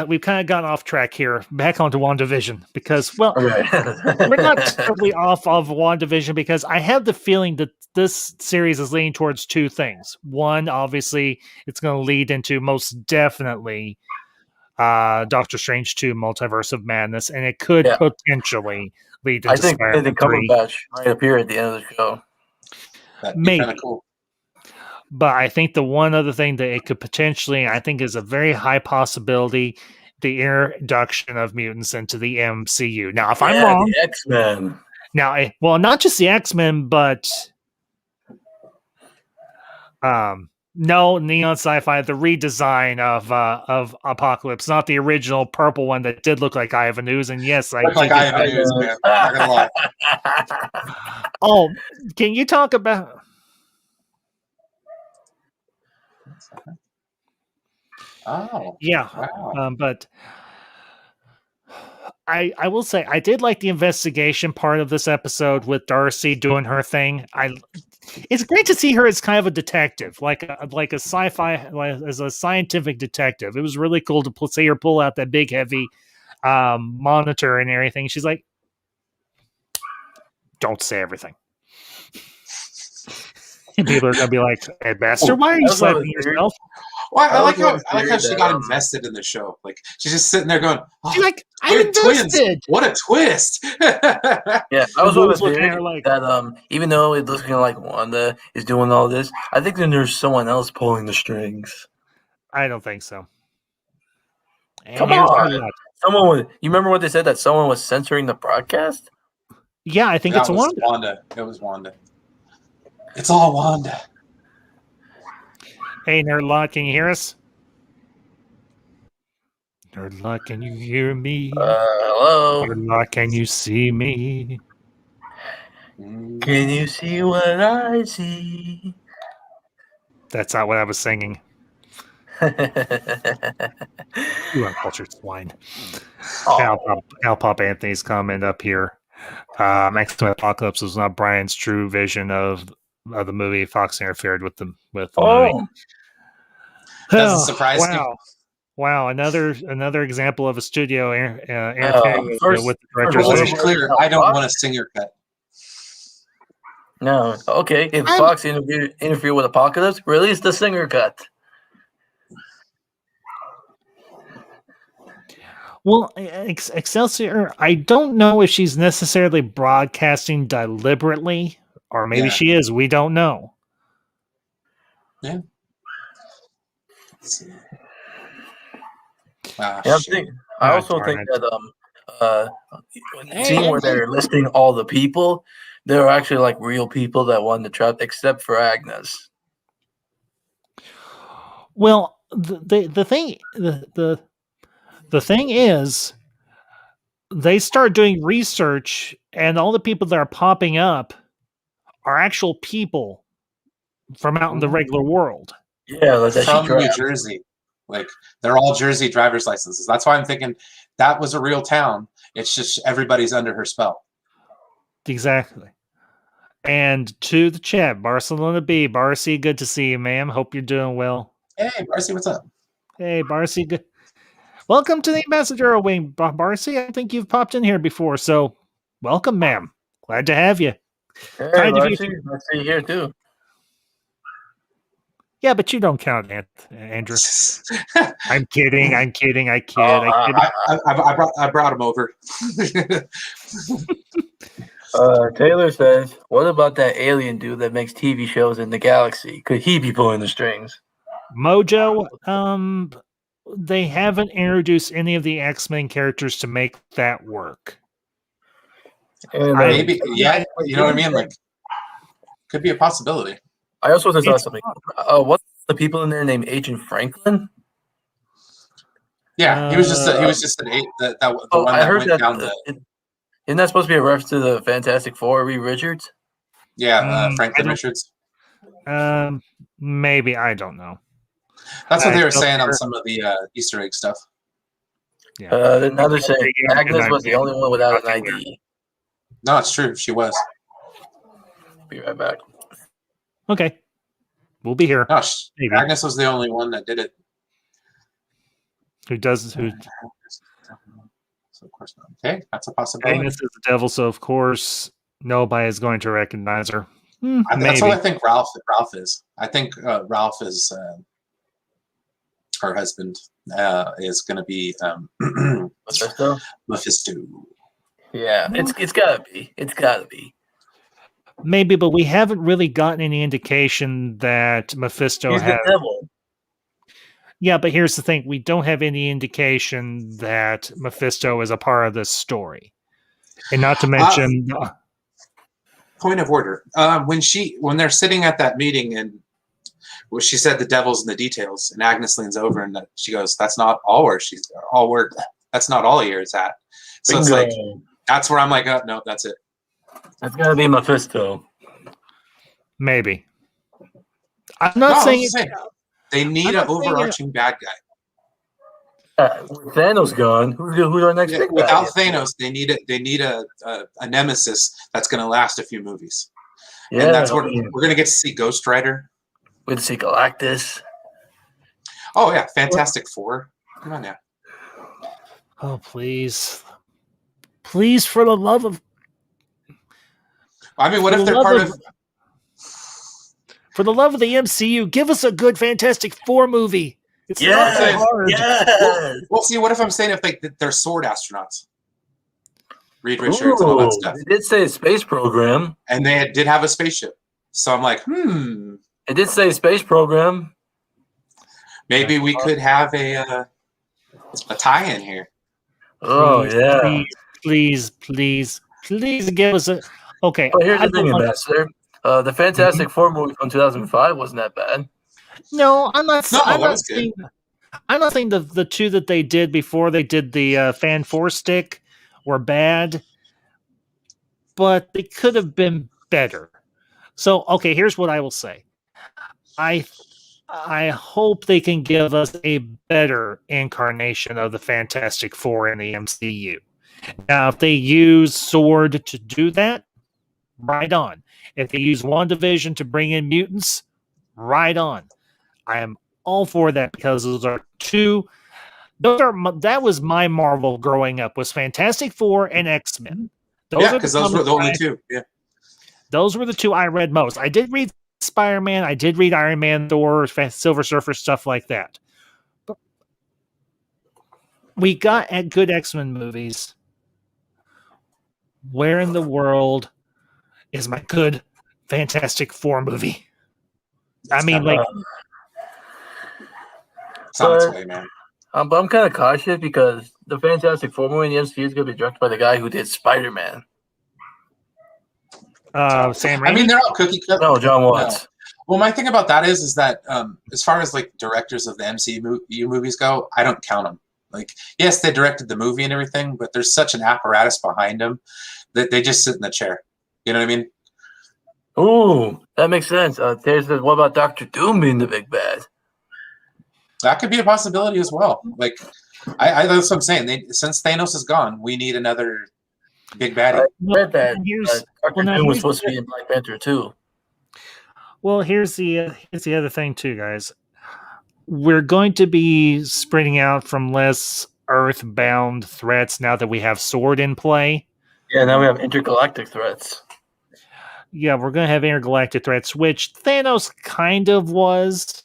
gotten off track here. Back onto WandaVision because, well, we're not totally off of WandaVision because I have the feeling that this series is leaning towards two things. One, obviously, it's going to lead into most definitely Doctor Strange 2: Multiverse of Madness, and it could potentially lead into Spider-Man 3. I think the Cumberbatch might appear at the end of the show. That'd be kind of cool. But I think the one other thing that it could potentially, I think is a very high possibility, the introduction of mutants into the MCU. Now, if I'm wrong... the X-Men. Now, well, not just the X-Men, but... no, Neon Sci-Fi, the redesign of Apocalypse, not the original purple one that did look like Eye of a News, and yes, I... Look like Eye of a News, man. Not gonna lie. Oh, can you talk about... Oh yeah, wow. But I will say I did like the investigation part of this episode with Darcy doing her thing. It's great to see her as kind of a detective, like a sci-fi, like, as a scientific detective. It was really cool to see her pull out that big, heavy monitor and everything. She's like, "Don't say everything." And people are gonna be like, "Hey, Master, why are you slapping yourself?" Well, I like was how she that, got invested in the show. Like she's just sitting there going, oh, She's like, "I'm twins! invested." What a twist! Yeah, I was Wolves with looking at her theory like- that even though it looks like Wanda is doing all this, I think then there's someone else pulling the strings. I don't think so. And Come here's on. her lot. Someone was. You remember what they said that someone was censoring the broadcast? Yeah, I think Yeah, it's it was Wanda. Wanda. It was Wanda. It's all Wanda. Hey, Nerdlot, can you hear us? Nerdlot, can you hear me? Hello. Nerdlot, can you see me? Can you see what I see? That's not what I was singing. You uncultured swine. Al Pop Anthony's comment up here. X-Men Apocalypse was not Brian's true vision of the movie. Fox interfered with the movie. Doesn't surprise me. Wow, another example of a studio interfering with the director's Well, let's be vision. clear. I don't want a singer cut. No. Okay. If Fox interfere with Apocalypse, release the singer cut. Well, Excelsior, I don't know if she's necessarily broadcasting deliberately, or maybe she is. We don't know. Yeah. I also think that scene where they're listing all the people, they're actually like real people that won the trap, except for Agnes. Well, the thing is, they start doing research, and all the people that are popping up are actual people from out in the regular world. Yeah, from New Jersey. Like they're all Jersey driver's licenses. That's why I'm thinking that was a real town. It's just everybody's under her spell. Exactly. And to the chat, Barcelona B, Barcy, good to see you, ma'am. Hope you're doing well. Hey, Barcy, what's up? Hey, Barcy, good. Welcome to the Ambassador Wing, Barcy. I think you've popped in here before, so welcome, ma'am. Glad to have you. Hey, Kind of Barcy, I see you here too. Yeah, but you don't count, Andrew. I'm kidding. I kid. I brought him over. Taylor says, "What about that alien dude that makes TV shows in the galaxy? Could he be pulling the strings?" Mojo, they haven't introduced any of the X-Men characters to make that work. And, maybe, yeah, you know what I mean? Like, could be a possibility. I also just saw something. What's the people in there named Agent Franklin? Yeah, he was just an eight. The one I that heard went that. down the. Isn't that supposed to be a reference to the Fantastic Four, Reed Richards? Yeah, Franklin Richards. Maybe, I don't know. That's what they were saying on some of the Easter egg stuff. Yeah. Now they're saying Agnes was the only one without an ID. No, it's true. She was. Be right back. Okay. We'll be here. No, Agnes was the only one that did it. Who? So of course not. Okay, that's a possibility. Agnes is the devil, so of course nobody is going to recognize her. That's what I think Ralph is. I think Ralph is her husband is going to be Mephisto. Yeah, it's gotta be. It's gotta be. Maybe, but we haven't really gotten any indication that Mephisto He's the devil. Yeah, but here's the thing. We don't have any indication that Mephisto is a part of this story. And not to mention... point of order. When they're sitting at that meeting and she said the devil's in the details, and Agnes leans over and she goes, that's not all where that's not all here it's at. So it's like, that's where I'm like, oh, no, that's it. That's gotta be Mephisto. Maybe. I'm not saying they need an overarching bad guy. With Thanos gone, who's our next big without guy? Thanos, they need a nemesis that's going to last a few movies. Yeah, and that's I what mean, we're gonna get to see Ghost Rider. we'd see Galactus. Oh yeah, Fantastic Four. Come on now. Oh, please. Please, for the love of I mean, what For if the they're love part of- of? for the love of the MCU, give us a good Fantastic Four movie. It's not that Yes, hard. yes. Well, see, what if I'm saying if they're sword astronauts, Reed Richards and all that Ooh, stuff, they did say space program. and they did have a spaceship. So I'm like, It did say space program. maybe we could have a tie-in here. Oh Please, yeah. please give us a. Okay, But here's I the thing, don't want. Ambassador. The Fantastic Four movie from 2005 wasn't that bad. No, I'm not. No, I'm that not was good. saying. I'm not saying the two that they did before they did the Fan Four Stick were bad, but they could have been better. So, okay, here's what I will say. I hope they can give us a better incarnation of the Fantastic Four in the MCU. Now, if they use Sword to do that, right on. If they use WandaVision to bring in mutants, right on. I am all for that because that was my Marvel growing up was Fantastic Four and X-Men. Yeah, because those were the only two. Yeah. Those were the two I read most. I did read Spider-Man, I did read Iron Man, Thor, Silver Surfer, stuff like that. But we got good X-Men movies. Where in the world is my good Fantastic Four movie? I mean, like, it's on its way, man. But I'm kind of cautious because the Fantastic Four movie in the MCU is going to be directed by the guy who did Spider-Man. Sam Raimi? I mean, they're all cookie cutter. No, John Watts. No. Well, my thing about that is that as far as like directors of the MCU movies go, I don't count them. Like, yes, they directed the movie and everything, but there's such an apparatus behind them that they just sit in the chair. You know what I mean? Ooh, that makes sense. What about Doctor Doom being the big bad? That could be a possibility as well. Like, that's what I'm saying. Since Thanos is gone, we need another big baddie. I read that Doctor Doom was here's supposed to be in Black Panther too. Well, here's the other thing too, guys. We're going to be spreading out from less earthbound threats now that we have Sword in play. Yeah, now we have intergalactic threats. Yeah, we're going to have intergalactic threats, which Thanos kind of was.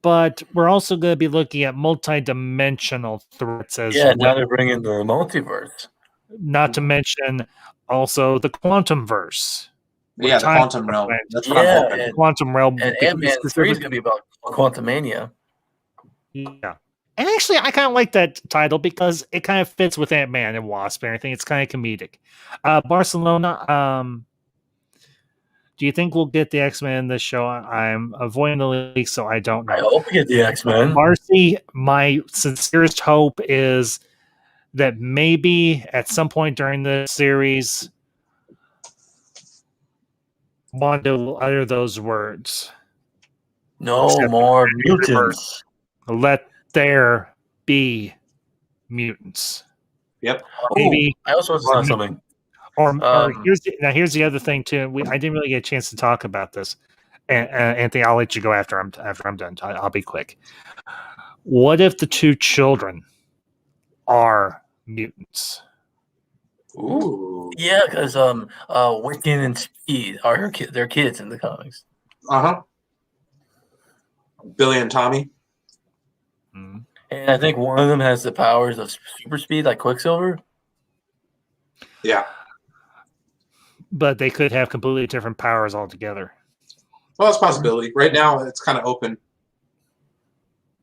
But we're also going to be looking at multi-dimensional threats as well. Yeah, now they're bringing the multiverse. Not to mention also the quantum verse. Yeah, the quantum realm. That's what I'm hoping. Quantum realm. And Ant-Man 3 is going to be about Quantumania. Yeah. And actually, I kind of like that title because it kind of fits with Ant-Man and Wasp and everything. It's kind of comedic. Barcelona, do you think we'll get the X-Men in this show? I'm avoiding the leak, so I don't know. I hope we get the X-Men. Marcy, my sincerest hope is that maybe at some point during the series, Wanda will utter those words. No Except more mutants. Let there be mutants. Yep. Maybe. I also saw something. Or here's the other thing too. I didn't really get a chance to talk about this. And Anthony, I'll let you go after I'm done. I'll be quick. What if the two children are mutants? Ooh. Yeah, because Wiccan and Speed are their kids in the comics. Uh-huh. Billy and Tommy. Mm-hmm. And I think one of them has the powers of super speed, like Quicksilver. Yeah. But they could have completely different powers altogether. Well, it's a possibility. Right now, it's kind of open.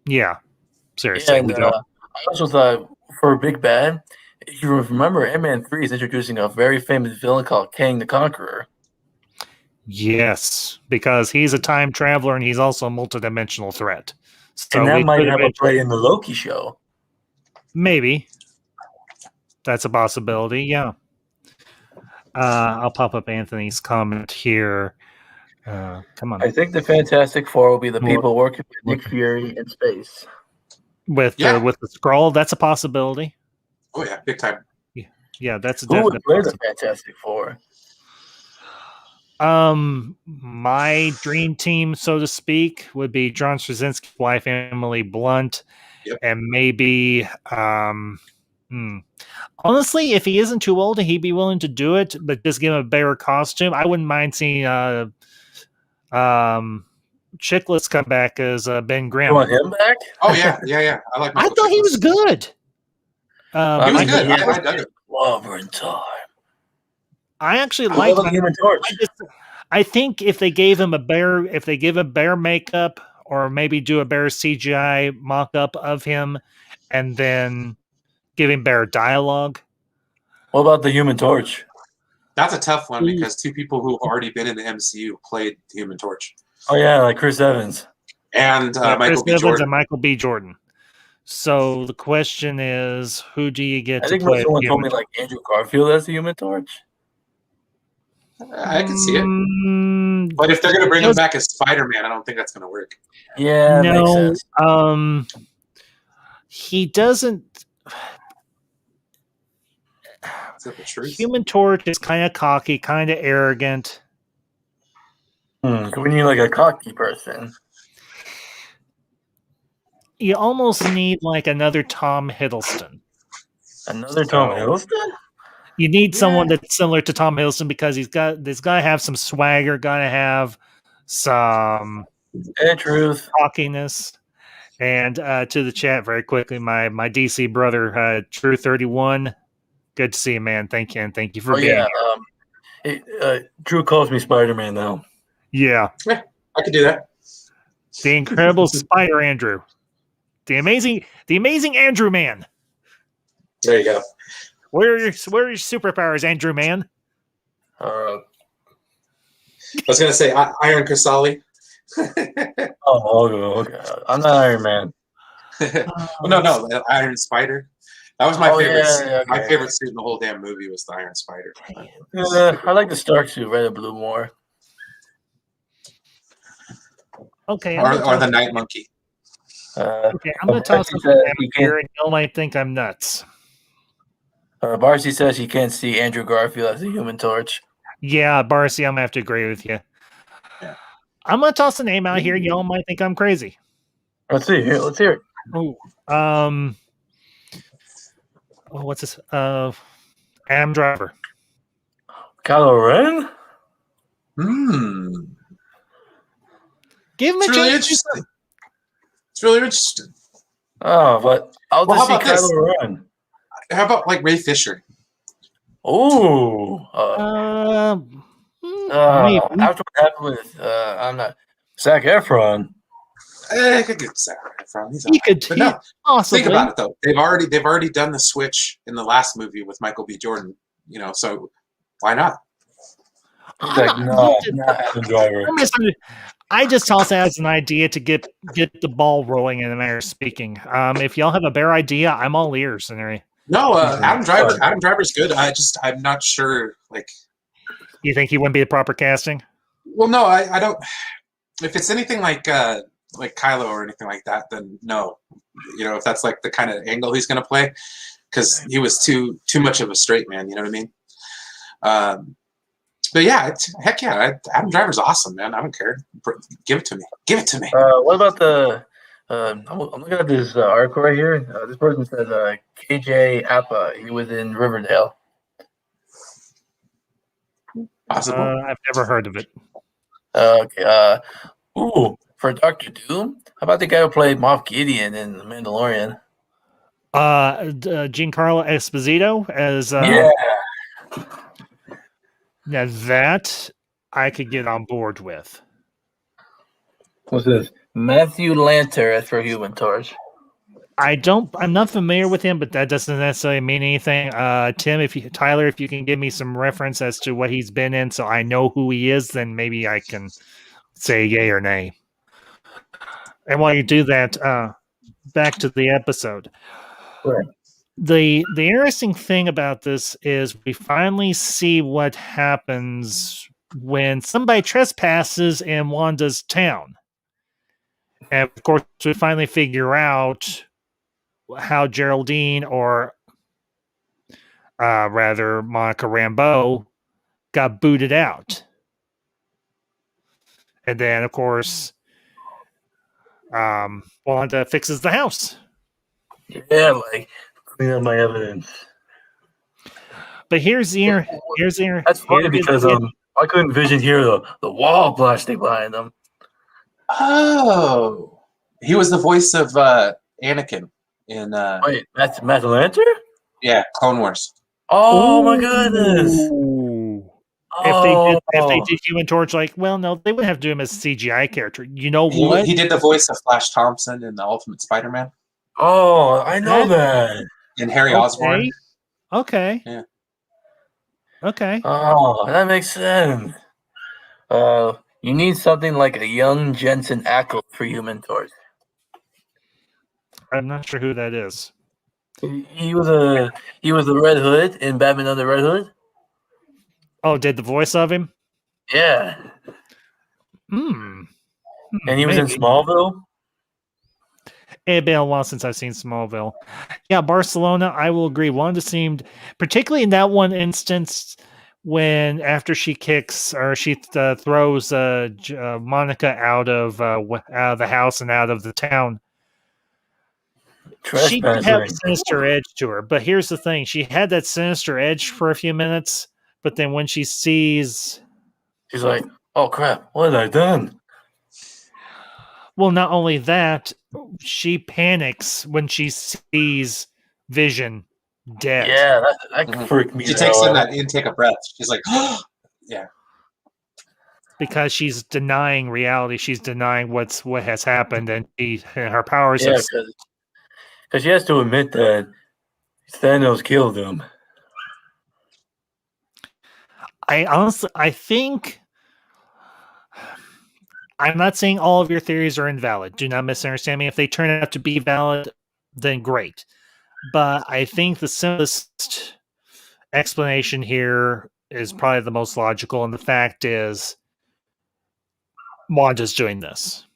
Yeah. Seriously. And I also thought for Big Bad, if you remember, Ant-Man 3 is introducing a very famous villain called Kang the Conqueror. Yes, because he's a time traveler and he's also a multidimensional threat. So And that might have a play in the Loki show. Maybe. That's a possibility, yeah. I'll pop up Anthony's comment here. Come on. I think the Fantastic Four will be the people working with Nick Fury in space. With the Skrull, that's a possibility. Oh, yeah, big time. Yeah, that's a Who definite would play the possibility. Fantastic Four? My dream team, so to speak, would be John Straczynski's wife, Emily Blunt, Yep. and maybe, honestly, if he isn't too old, he'd be willing to do it, but just give him a better costume. I wouldn't mind seeing, Chicklets come back as Ben You Grimm. want him back? Oh yeah. I like. I Michael thought he Chiklis. was good. He was mean, good. he I has dug it. Clobbering time. I actually What like. about the Human Torch? I think if they gave him if they give him bear makeup, or maybe do a bear CGI mock-up of him, and then give him bear dialogue. What about the Human Torch? That's a tough one because two people who've already been in the MCU played the Human Torch, Oh yeah, like Chris Evans. and Chris Michael B. Evans Jordan. and Michael B. Jordan. So the question is, who do you get I to think play? someone told me like Andrew Garfield as the Human Torch. I can see it, but if they're going to bring him back as Spider-Man, I don't think that's going to work. Yeah, that makes sense. He doesn't. Is that the truth? Human Torch is kind of cocky, kind of arrogant. We need like a cocky person. You almost need like another Tom Hiddleston. Another Tom Hiddleston? You need someone that's similar to Tom Hiddleston because he's got to have some swagger, got to have some truth cockiness. And to the chat very quickly, my DC brother, True 31. Good to see you, man. Thank you, and thank you for being here. Drew calls me Spider-Man now. Yeah, I could do that. The incredible Spider Andrew, the amazing Andrew Man. There you go. Where are your superpowers, Andrew Man? I was gonna say Iron Casali. Okay. I'm not Iron Man. No, Iron Spider. That was my favorite. Yeah, my favorite suit in the whole damn movie was the Iron Spider. I like the Stark suit, red and blue more. Okay, or the Night Monkey. Okay, I'm going to toss something out here, and y'all might think I'm nuts. Barcy says he can't see Andrew Garfield as a Human Torch. Yeah, Barcy, I'm going to have to agree with you. Yeah. I'm going to toss a name out here. Y'all might think I'm crazy. Let's see. Let's hear it. Oh, what's this? Adam Driver. Kylo Ren? Give him a chance. It's really interesting. Oh, but I'll just see Kylo Ren. How about like Ray Fisher? Oh. After what happened with I'm not Zac Efron. I could get Zac Efron. He could. Think about it though. They've already done the switch in the last movie with Michael B. Jordan. So why not? No, not Adam Driver. I just toss it as an idea to get the ball rolling in a manner of speaking. If y'all have a better idea, I'm all ears. No, Adam Driver's good. I'm not sure. Like, you think he wouldn't be the proper casting? Well, no, I don't. If it's anything like Kylo or anything like that, then no. If that's like the kind of angle he's going to play, because he was too much of a straight man. You know what I mean? But yeah, heck yeah, Adam Driver's awesome, man. I don't care. Give it to me. Give it to me. What about the? I'm looking at this article right here. This person says KJ Appa. He was in Riverdale. Possible. I've never heard of it. Okay. For Doctor Doom, how about the guy who played Moff Gideon in The Mandalorian? Giancarlo Esposito as Now that I could get on board with. What's this? Matthew Lanter as for Human Torch. I'm not familiar with him, but that doesn't necessarily mean anything. Tim, Tyler, if you can give me some reference as to what he's been in so I know who he is, then maybe I can say yay or nay. And while you do that, back to the episode. Right. The interesting thing about this is we finally see what happens when somebody trespasses in Wanda's town. And of course, we finally figure out how Geraldine, or rather Monica Rambeau, got booted out. And then, of course, Wanda fixes the house. Yeah, like clean up my evidence. But here's the That's funny because I couldn't Vision hear the wall blasting behind them. Oh, he was the voice of Anakin in Wait, that's Matt Lanter? Clone Wars. Oh my goodness! Ooh. Oh, If they did Human Torch, like, well, no, they wouldn't have to do him as a CGI character. You know what? He did the voice of Flash Thompson in the Ultimate Spider-Man oh, I know that. and Harry Osborn. Okay. Yeah. Okay. Oh, that makes sense. You need something like a young Jensen Ackles for Human Torch. I'm not sure who that is. He was the Red Hood in Batman Under Red Hood. Oh, did the voice of him? Yeah. And he was in Smallville. It's been a while since I've seen Smallville. Yeah, Barcelona, I will agree. Wanda seemed, particularly in that one instance, when after she kicks or she throws Monica out of the house and out of the town, she did have a sinister edge to her. But here's the thing: she had that sinister edge for a few minutes, but then when she sees, she's like, "Oh crap! What have I done?" Well, not only that, she panics when she sees Vision dead. Yeah, that freaked me out. She takes in that intake of breath. She's like, yeah. Because she's denying reality. She's denying what has happened, and her powers have... Because she has to admit that Thanos killed him. I think... I'm not saying all of your theories are invalid. Do not misunderstand me. If they turn out to be valid, then great. But I think the simplest explanation here is probably the most logical, and the fact is Wanda's doing this.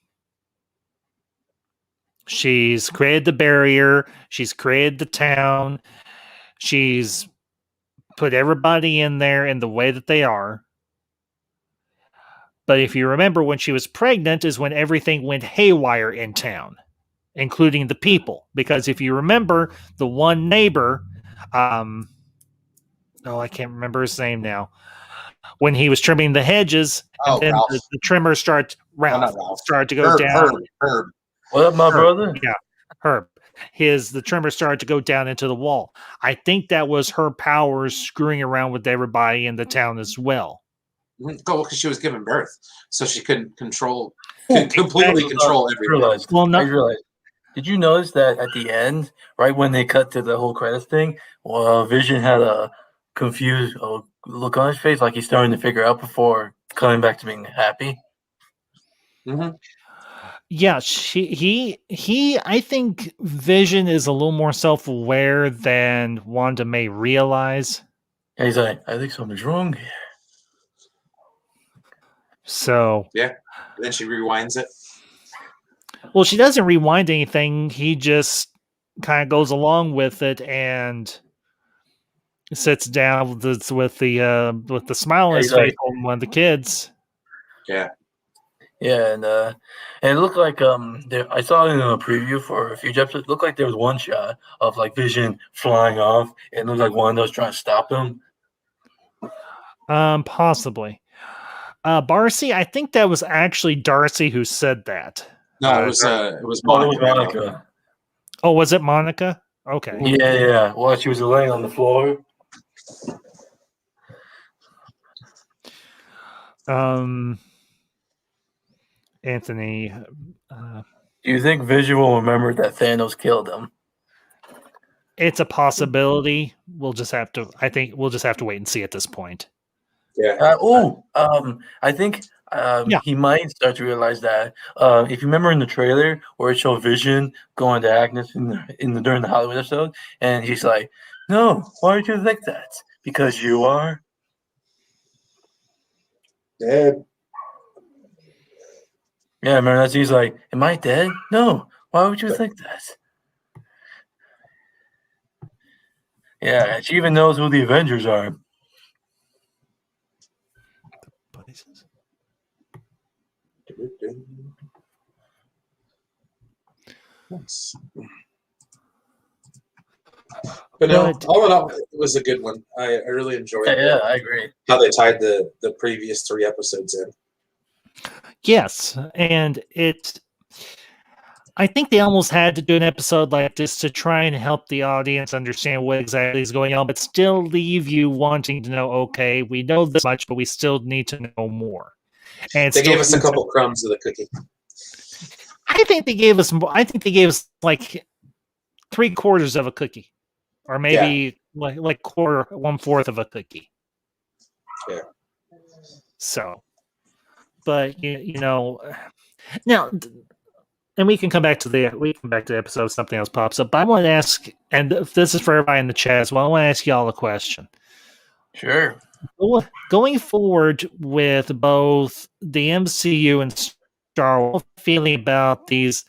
She's created the barrier. She's created the town. She's put everybody in there in the way that they are. But if you remember, when she was pregnant is when everything went haywire in town, including the people. Because if you remember, the one neighbor, I can't remember his name now, when he was trimming the hedges, and then the trimmers started to go down. Herb. What up, my brother? Yeah, Herb. The trimmer started to go down into the wall. I think that was her powers screwing around with everybody in the town as well. Because she was given birth, so she couldn't completely control everything. I realized. Did you notice that at the end, right when they cut to the whole credits thing, Vision had a confused look on his face, like he's starting to figure out before coming back to being happy? Mm-hmm. Yeah, I think Vision is a little more self-aware than Wanda may realize. And he's like, I think something's wrong here. So yeah, then she rewinds it. Well, she doesn't rewind anything. He just kind of goes along with it and sits down with the smile on his face on one of the kids. Yeah. Yeah, and it looked like I saw it in a preview for a few episodes. It looked like there was one shot of like Vision flying off, and it looked like Wanda was trying to stop him. Possibly. Barcy, I think that was actually Darcy who said that. No, it was Monica. Oh, was it Monica? Okay. Yeah. Well, she was laying on the floor. Anthony. Do you think Vision will remember that Thanos killed him? It's a possibility. I think we'll just have to wait and see at this point. Yeah. I think he might start to realize that. If you remember in the trailer where it showed Vision going to Agnes during the Hollywood episode, and he's like, "No, why would you think that? Because you are dead." Yeah, remember that? He's like, "Am I dead? No. Why would you think that?" Yeah, she even knows who the Avengers are. But no, But- all in all, it was a good one. I really enjoyed Yeah, I agree. how they tied the previous 3 episodes in. Yes, and I think they almost had to do an episode like this to try and help the audience understand what exactly is going on, but still leave you wanting to know, okay, we know this much, but we still need to know more. And They gave us a couple crumbs of the cookie. I think they gave us like 3/4 of a cookie. Or maybe like quarter, 1/4 of a cookie. Yeah. So, but you know, now, and we can come back to the episode if something else pops up. But I want to ask, and this is for everybody in the chat as well. I want to ask y'all a question. Sure. Going forward with both the MCU and Star Wars, feeling about these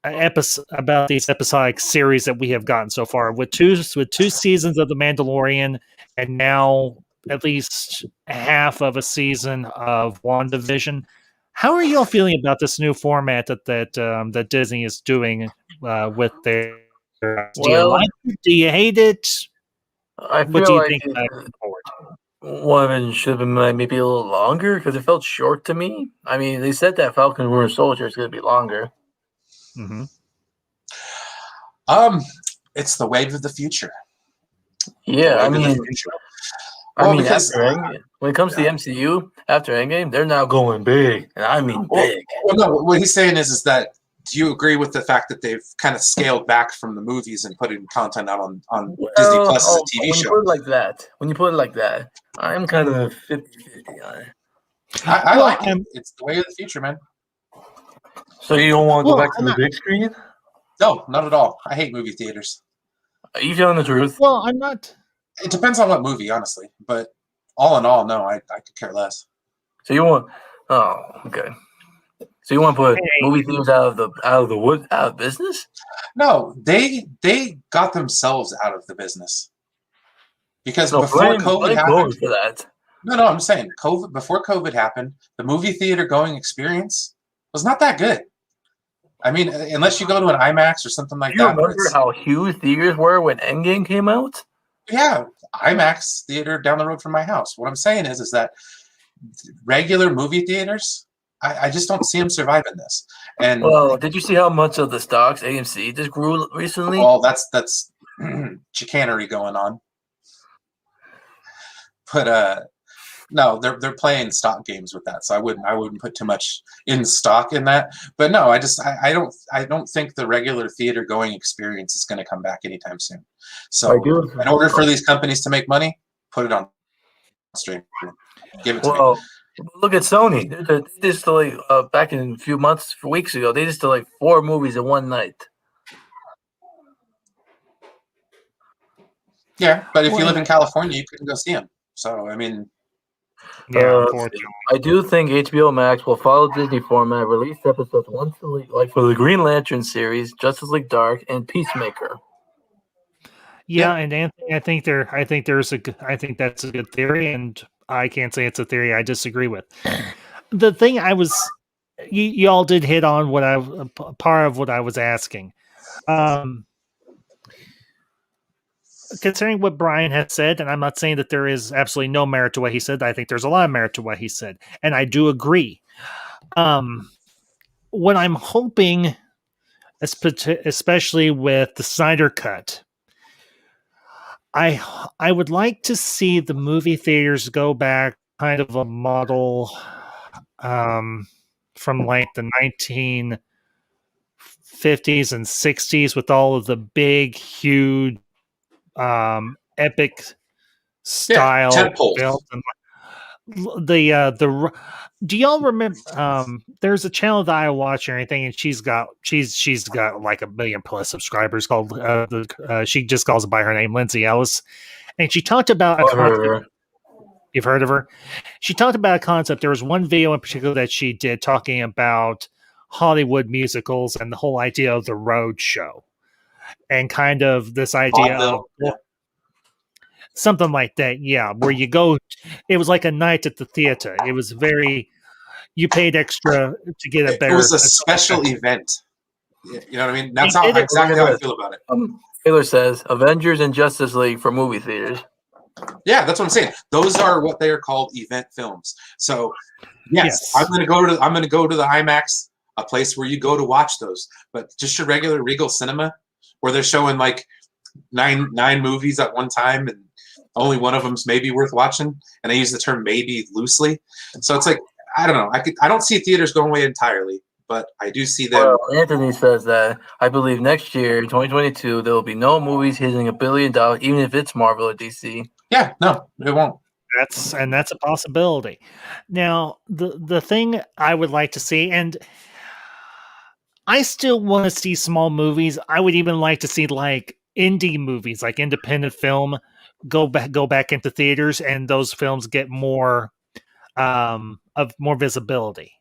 episodic series that we have gotten so far with two seasons of The Mandalorian and now at least half of a season of WandaVision. How are y'all feeling about this new format that Disney is doing with their do you like it? Do you hate it? I What do feel you like think forward? one of them should have been maybe a little longer because it felt short to me. I mean, they said that Falcon and Winter Soldier is going to be longer. Mm-hmm. It's the wave of the future. Yeah, I mean, Because when it comes to the MCU, after Endgame, they're now going big, and I mean big. Well, no, what he's saying is that do you agree with the fact that they've kind of scaled back from the movies and putting content out on DisneyPlus as a TV when show? When you put it like that, I'm kind of 50-50 on it. I like it. It's the way of the future, man. So you don't want to go back to the big screen? No, not at all. I hate movie theaters. Are you telling the truth? Well, I'm not. It depends on what movie, honestly. But all in all, no, I could care less. So you want? Oh, okay. So you want to put movie theaters out of business? No, they got themselves out of the business because before COVID happened. For that. No, I'm saying before COVID happened, the movie theater going experience was not that good. I mean, unless you go to an IMAX or something like that. You remember how huge theaters were when Endgame came out? Yeah, IMAX theater down the road from my house. What I'm saying is that regular movie theaters, I just don't see them surviving this. And well, did you see how much of the stocks AMC just grew recently? Well, that's chicanery going on. But no, they're playing stock games with that, so I wouldn't put too much in stock in that. But no, I don't think the regular theater going experience is going to come back anytime soon. So in order for these companies to make money, put it on stream. Give it to me. Look at Sony. They just back in a few weeks ago, they just did 4 movies in one night. Yeah, but if you live in California, you couldn't go see them. So I mean. Yeah, unfortunately. I do think HBO Max will follow Disney format, release episodes once a week, like for the Green Lantern series, Justice League Dark, and Peacemaker. Yeah, and Anthony, I think that's a good theory, and I can't say it's a theory I disagree with. The thing y'all did hit on part of what I was asking. Considering what Brian has said, and I'm not saying that there is absolutely no merit to what he said. I think there's a lot of merit to what he said, and I do agree. What I'm hoping, especially with the Snyder Cut, I would like to see the movie theaters go back kind of a model from the 1950s and 60s with all of the big, huge epic style built. And do y'all remember there's a channel that I watch or anything, and she's got like 1 million plus subscribers called she just calls it by her name, Lindsay Ellis, and she talked about a concept. You've heard of her? She talked about a concept. There was one video in particular that she did talking about Hollywood musicals and the whole idea of the road show. And kind of this idea of something like that, yeah, where you go. It was like a night at the theater. It was very, you paid extra to get a better. It was a special event. You know what I mean? That's They did it. exactly how I feel about it. Taylor says Avengers and Justice League for movie theaters. Yeah, that's what I'm saying. Those are what they are called, event films. So, yes. I'm going to go to the IMAX, a place where you go to watch those. But just your regular Regal Cinema, where they're showing like nine movies at one time, and only one of them's maybe worth watching. And I use the term maybe loosely. So it's like, I don't know. I don't see theaters going away entirely, but I do see them. Well, Anthony says that I believe next year, 2022, there will be no movies hitting $1 billion, even if it's Marvel or DC. Yeah, no, it won't. That's a possibility. Now, the thing I would like to see, and I still want to see small movies. I would even like to see like indie movies, like independent film, go back into theaters, and those films get more of more visibility.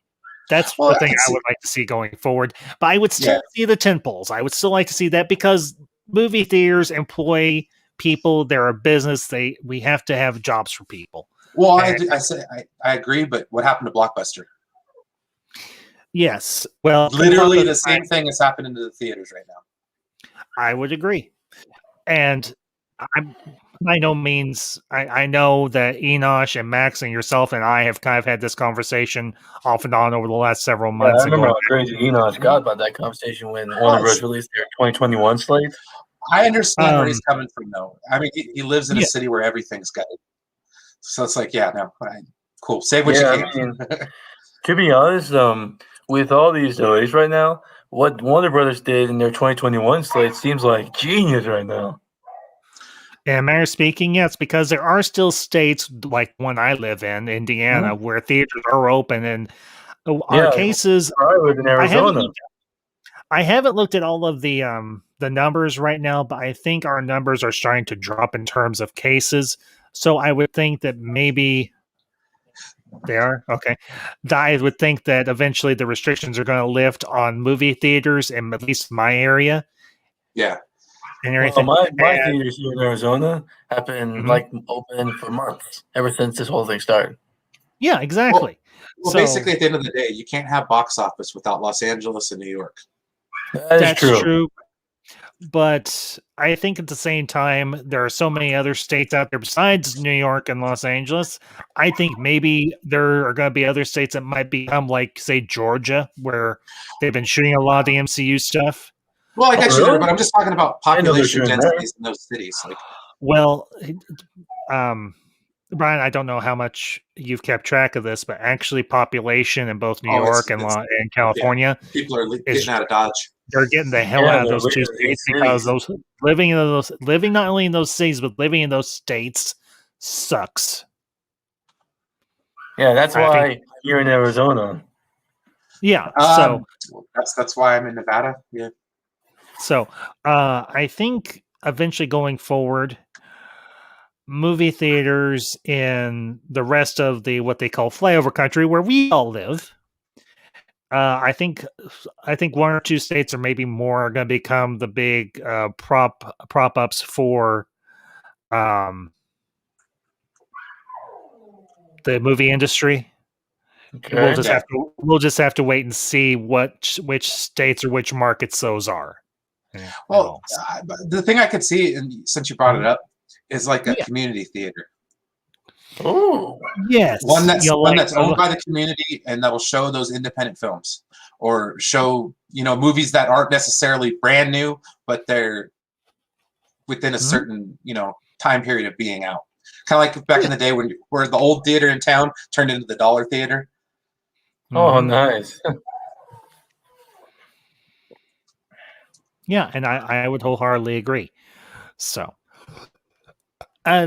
That's the thing I would like to see going forward. But I would still see the tentpoles. I would still like to see that, because movie theaters employ people. They're a business. We have to have jobs for people. Well, I agree, but what happened to Blockbuster? Yes. Well, literally the same thing is happening to the theaters right now. I would agree. And I'm by no means, I know that Enosh and Max and yourself and I have kind of had this conversation off and on over the last several months. I remember how crazy Enosh got about that conversation when Warner Bros. Released their 2021 slate. I understand where he's coming from, though. I mean, he lives in a city where everything's good. So it's like, cool. Say what you can. I mean, to be honest, with all these delays right now, what Warner Brothers did in their 2021 slate seems like genius right now. And matter of speaking, yes, because there are still states like one I live in, Indiana, where theaters are open, and our cases. I live in Arizona. I haven't looked at all of the numbers right now, but I think our numbers are starting to drop in terms of cases. So I would think that maybe they are okay. I would think that eventually the restrictions are going to lift on movie theaters in at least my area. Yeah. And everything. Well, my theaters here in Arizona have been open for months ever since this whole thing started. Yeah, exactly. Well, basically, at the end of the day, you can't have box office without Los Angeles and New York. That's true. But I think at the same time, there are so many other states out there besides New York and Los Angeles. I think maybe there are going to be other states that might become like, say, Georgia, where they've been shooting a lot of the MCU stuff. Well, I guess you but I'm just talking about population densities in those cities. Like, well, Brian, I don't know how much you've kept track of this, but actually, population in both New York and California, people are getting out of Dodge. They're getting the hell out of those two states because living not only in those cities but living in those states sucks. Yeah, that's why you're in Arizona. Yeah, so that's why I'm in Nevada. Yeah. So I think eventually going forward, movie theaters in the rest of the what they call flyover country, where we all live, I think one or two states or maybe more are going to become the big prop ups for the movie industry. Okay. We'll just have to wait and see which states or which markets those are. Yeah, well, the thing I could see, and since you brought it up, is like a community theater. Oh, yes, one that's owned by the community, and that will show those independent films, or show movies that aren't necessarily brand new, but they're within a certain time period of being out. Kind of like back in the day where the old theater in town turned into the dollar theater. Oh, nice. Yeah, and I would wholeheartedly agree. So, I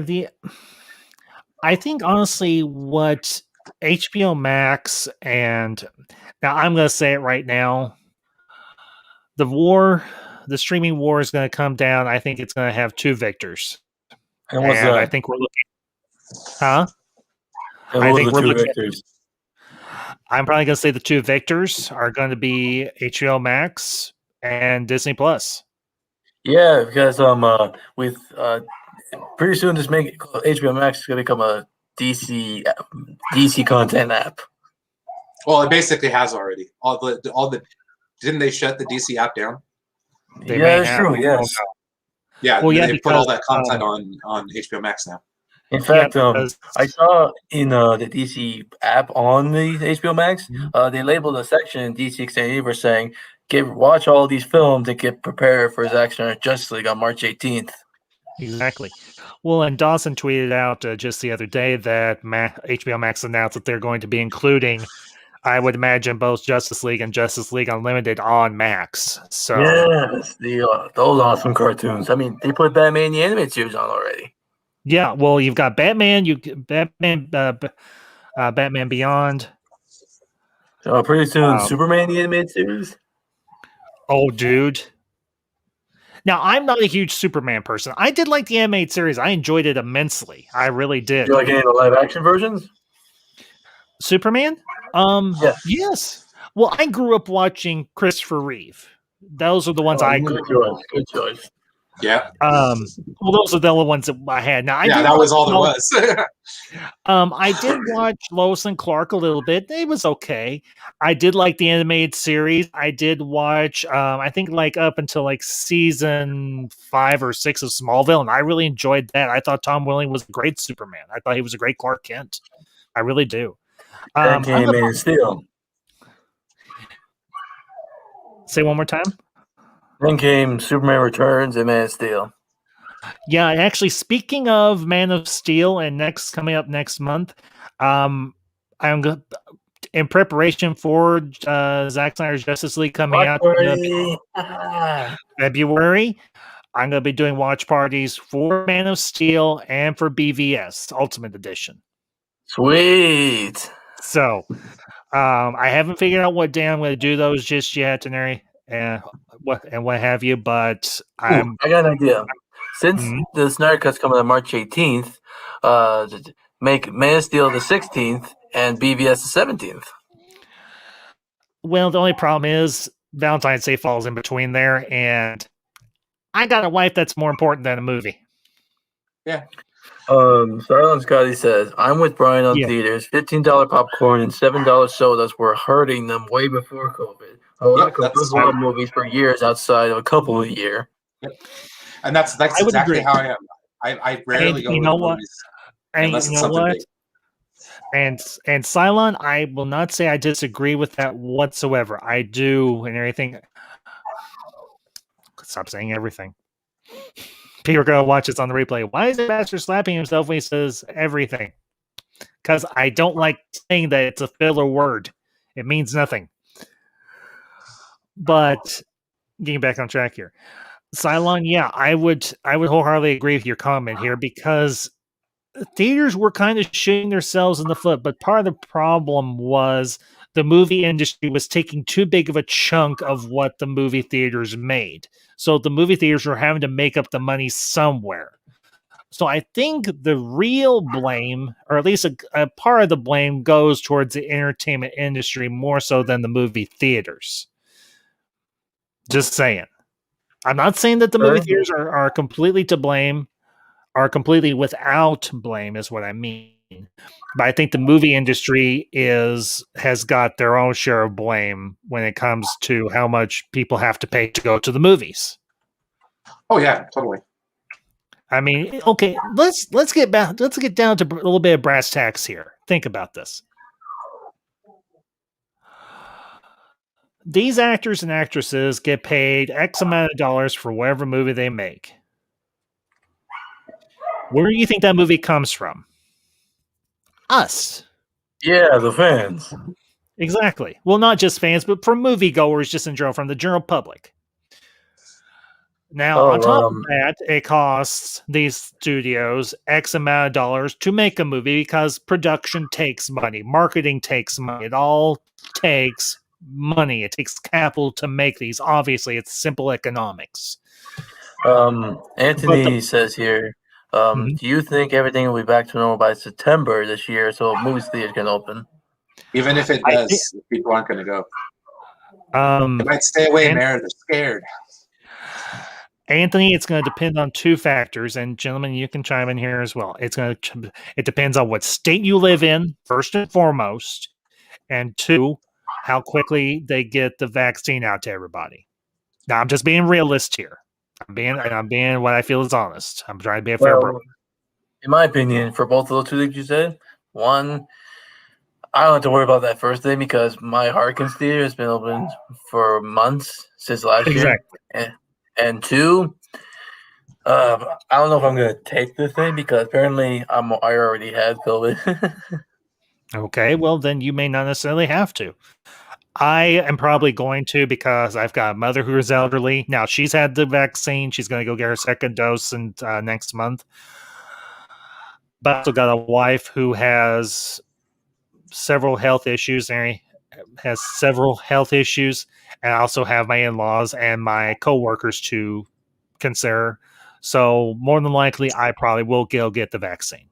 think honestly, what HBO Max and now I'm going to say it right now, the streaming war is going to come down. I think it's going to have two victors. And what's that? I think we're looking, huh? I think we're looking. Victors? I'm probably going to say the two victors are going to be HBO Max and DisneyPlus. Yeah, because with pretty soon this HBO Max is going to become a DC content app. Well, it basically has already. Didn't they shut the DC app down? They Yeah, may that's have. true. I don't Yes. know. Yeah, Well, yeah, they put all because, that content on HBO Max now. In yeah, fact, because I saw in the DC app on the HBO Max, Mhm. they labeled a section in DC Extended Universe saying, watch all these films and get prepared for Zack Snyder's Justice League on March 18th. Exactly. Well, and Dawson tweeted out just the other day that HBO Max announced that they're going to be including, I would imagine, both Justice League and Justice League Unlimited on Max. So Yes, those awesome cartoons. I mean, they put Batman the Animated Series on already. yeah, well, you've got Batman, Batman Beyond. So pretty soon, Um, Superman the Animated Series. Oh, dude. Now, I'm not a huge Superman person. I did like the animated series. I enjoyed it immensely. I really did. Do you like any of the live action versions? Superman? Yeah. Yes. Well, I grew up watching Christopher Reeve. Those are the ones I grew Good up choice. Good choice. Yeah, well, those are the only ones that I had. Now, yeah, that was all there was. I did watch Lois and Clark a little bit. It was okay. I did like the animated series. I did watch, I think, like up until like season 5 or 6 of Smallville, and I really enjoyed that. I thought Tom Welling was a great Superman. I thought he was a great Clark Kent. I really do. Then came Man of Steel. Say one more time. Then came Superman Returns and Man of Steel. Yeah, actually, speaking of Man of Steel, and coming up next month, I'm in preparation for Zack Snyder's Justice League coming out in February. I'm going to be doing watch parties for Man of Steel and for BVS Ultimate Edition. Sweet. So I haven't figured out what day I'm going to do those just yet, Teneri, and what have you. But I got an idea. Since the Snyder Cut's coming on March 18th, make Man of Steel the 16th and BVS the 17th. Well, the only problem is Valentine's Day falls in between there, and I got a wife that's more important than a movie. Yeah. Silent Scotty says, I'm with Brian on theaters. $15 popcorn and $7 sodas were hurting them way before COVID. I've watched movies for years outside of a couple a year. Yep. And that's exactly how I am. I rarely go to the movies unless it's something big. And Cylon, I will not say I disagree with that whatsoever. I do and everything. Stop saying everything. Peter go watch this on the replay. Why is the bastard slapping himself when he says everything? Because I don't like saying that it's a filler word. It means nothing. But getting back on track here. Cylon, yeah, I would wholeheartedly agree with your comment here because theaters were kind of shooting themselves in the foot, but part of the problem was the movie industry was taking too big of a chunk of what the movie theaters made. So the movie theaters were having to make up the money somewhere. So I think the real blame, or at least a part of the blame, goes towards the entertainment industry more so than the movie theaters. Just saying. I'm not saying that the movie theaters are completely to blame, are completely without blame, is what I mean. But I think the movie industry has got their own share of blame when it comes to how much people have to pay to go to the movies. Oh yeah, totally. I mean, okay, let's get down to a little bit of brass tacks here. Think about this. These actors and actresses get paid X amount of dollars for whatever movie they make. Where do you think that movie comes from? Us. Yeah, the fans. Exactly. Well, not just fans, but from moviegoers, just in general, from the general public. Now, on top of that, it costs these studios X amount of dollars to make a movie because production takes money, marketing takes money. It all takes money. It takes capital to make these. Obviously, it's simple economics. Anthony says here, do you think everything will be back to normal by September this year so movie theaters can open? Even if it does, people aren't going to go. They might stay away in there. They're scared. Anthony, it's going to depend on two factors, and gentlemen, you can chime in here as well. It depends on what state you live in, first and foremost, and 2, how quickly they get the vaccine out to everybody. Now, I'm just being realist here. I'm being what I feel is honest. I'm trying to be a fair bro. In my opinion, for both of those two things you said, one, I don't have to worry about that first thing because my Harkins Theater has been open for months since last year. And 2, I don't know if I'm going to take the thing because apparently I already had COVID. Okay, well, then you may not necessarily have to. I am probably going to because I've got a mother who is elderly. Now, she's had the vaccine. She's going to go get her second dose next month. But I've also got a wife who has several health issues. And I also have my in-laws and my coworkers to consider. So more than likely, I probably will go get the vaccine.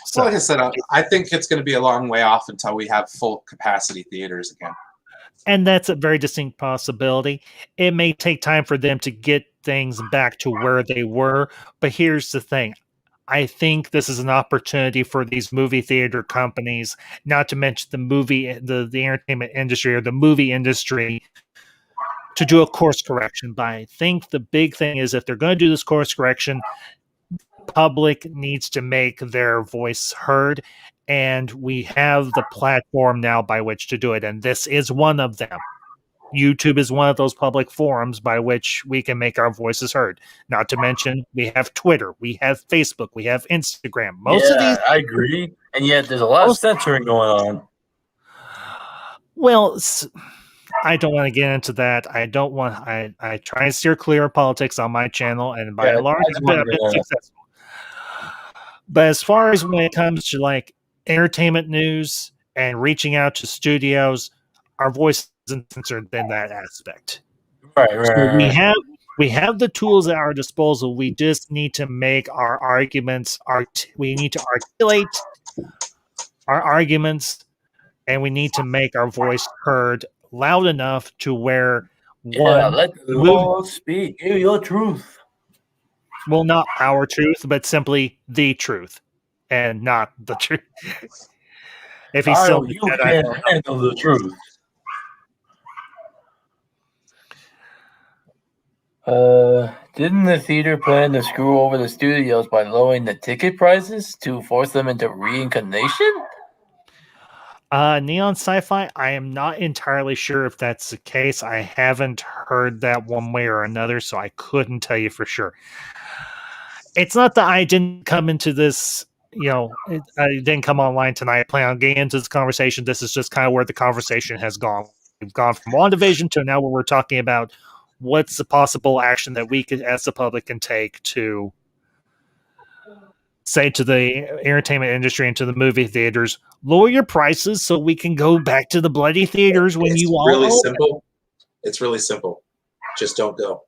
So, like I said, I think it's going to be a long way off until we have full capacity theaters again. And that's a very distinct possibility. It may take time for them to get things back to where they were. But here's the thing. I think this is an opportunity for these movie theater companies, not to mention the entertainment industry or the movie industry, to do a course correction. But I think the big thing is if they're going to do this course correction, public needs to make their voice heard, and we have the platform now by which to do it, and this is one of them. YouTube is one of those public forums by which we can make our voices heard. Not to mention, we have Twitter, we have Facebook, we have Instagram. Most of these, I agree, and yet there's a lot of censoring going on. Well, I don't want to get into that. I try and steer clear of politics on my channel, and by and large, I've been successful. But as far as when it comes to like entertainment news and reaching out to studios, our voice isn't censored in that aspect. Right. We have the tools at our disposal. We just need to make our arguments. We need to articulate our arguments, and we need to make our voice heard loud enough to where let the Lord speak. Give your truth. Well, not our truth, but simply the truth, and not the truth. If he's still you can't handle the truth. Didn't the theater plan to screw over the studios by lowering the ticket prices to force them into reincarnation? Neon Sci-Fi, I am not entirely sure if that's the case. I haven't heard that one way or another, so I couldn't tell you for sure. It's not that I didn't come into this, I didn't come online tonight. I plan on getting into this conversation. This is just kind of where the conversation has gone. We've gone from WandaVision to now where we're talking about what's the possible action that we could, as the public, can take to say to the entertainment industry and to the movie theaters, lower your prices so we can go back to the bloody theaters when you all really simple. It's really simple. Just don't go.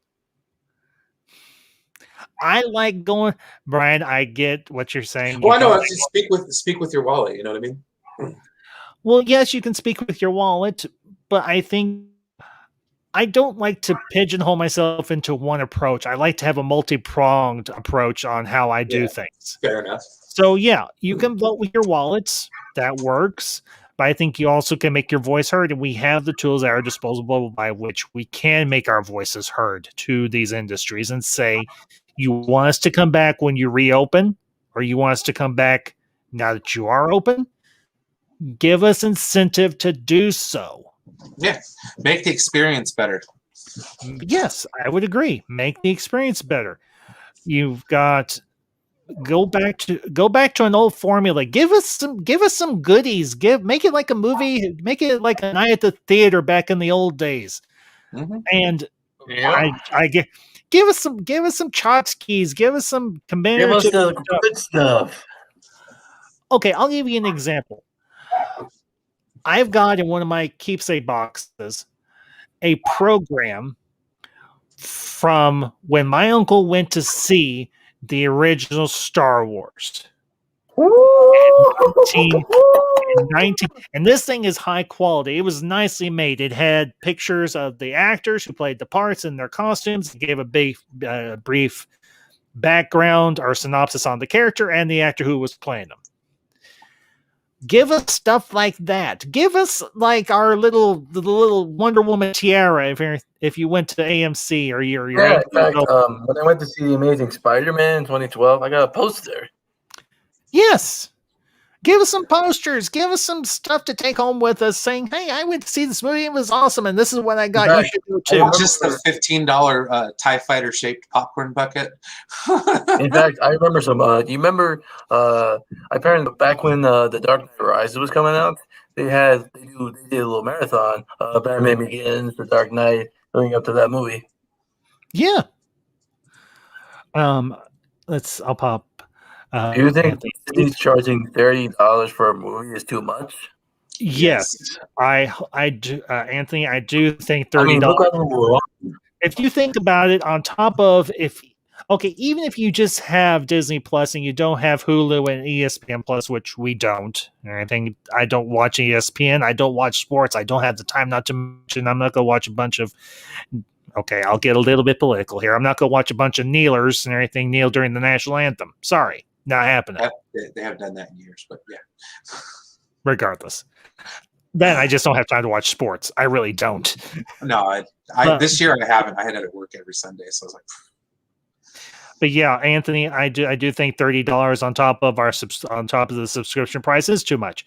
I like going, Brian. I get what you're saying. Well, I know. Speak with your wallet. You know what I mean? Well, yes, you can speak with your wallet, but I think I don't like to pigeonhole myself into one approach. I like to have a multi-pronged approach on how I do things. Fair enough. So, yeah, you can vote with your wallets. That works. But I think you also can make your voice heard, and we have the tools at our disposal by which we can make our voices heard to these industries and say, you want us to come back when you reopen, or you want us to come back now that you are open? Give us incentive to do so. Yeah, make the experience better. Yes, I would agree. Make the experience better. You've got go back to an old formula. Give us some goodies. Make it like a movie. Make it like a night at the theater back in the old days. Mm-hmm. And I get. Give us some tchotchkes. Give us some commemorative. Give us the good stuff. Okay, I'll give you an example. I've got in one of my keepsake boxes a program from when my uncle went to see the original Star Wars. In 19, and this thing is high quality. It was nicely made. It had pictures of the actors who played the parts in their costumes. It gave a brief background or synopsis on the character and the actor who was playing them. Give us stuff like that. Give us like the little Wonder Woman tiara if you went to AMC or your Yeah, in fact, AMC. when I went to see The Amazing Spider-Man in 2012, I got a poster. Yes. Give us some posters. Give us some stuff to take home with us saying, hey, I went to see this movie. It was awesome. And this is what I got. You should do too. Or just the $15 TIE Fighter shaped popcorn bucket. In fact, I remember some. Do you remember? Apparently, back when The Dark Knight Rises was coming out, they did a little marathon. Batman Begins, The Dark Knight, leading up to that movie. Yeah. I'll pop. Do you think Disney's charging $30 for a movie is too much? Yes, I do, Anthony. I do think $30. If you think about it, on top of even if you just have Disney Plus and you don't have Hulu and ESPN Plus, which we don't, I don't watch ESPN. I don't watch sports. I don't have the time. Not to mention, I'm not going to watch a bunch of. Okay, I'll get a little bit political here. I'm not going to watch a bunch of kneelers and everything kneel during the national anthem. Sorry, not happening. They haven't done that in years, but yeah. Regardless, then I just don't have time to watch sports. I really don't. No, I this year I haven't. I had it at work every Sunday, so I was like. But yeah, Anthony, I do think $30 on top of the subscription price is too much.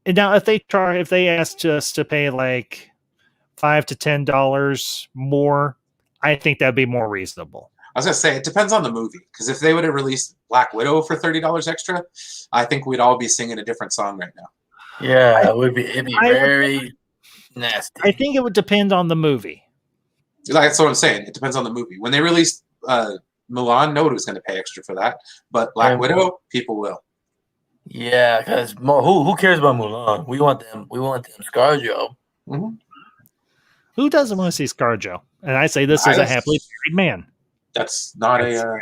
And now if they asked us to pay like $5 to $10 more, I think that'd be more reasonable. I was gonna say it depends on the movie, because if they would have released Black Widow for $30 extra, I think we'd all be singing a different song right now. Yeah, it'd be very nasty. I think it would depend on the movie. That's what I'm saying. It depends on the movie. When they released Mulan, nobody was going to pay extra for that, but Black Widow, people will. Yeah, because who cares about Mulan? We want them ScarJo. Mm-hmm. Who doesn't want to see ScarJo? And I say this as a happily married man. That's not yeah.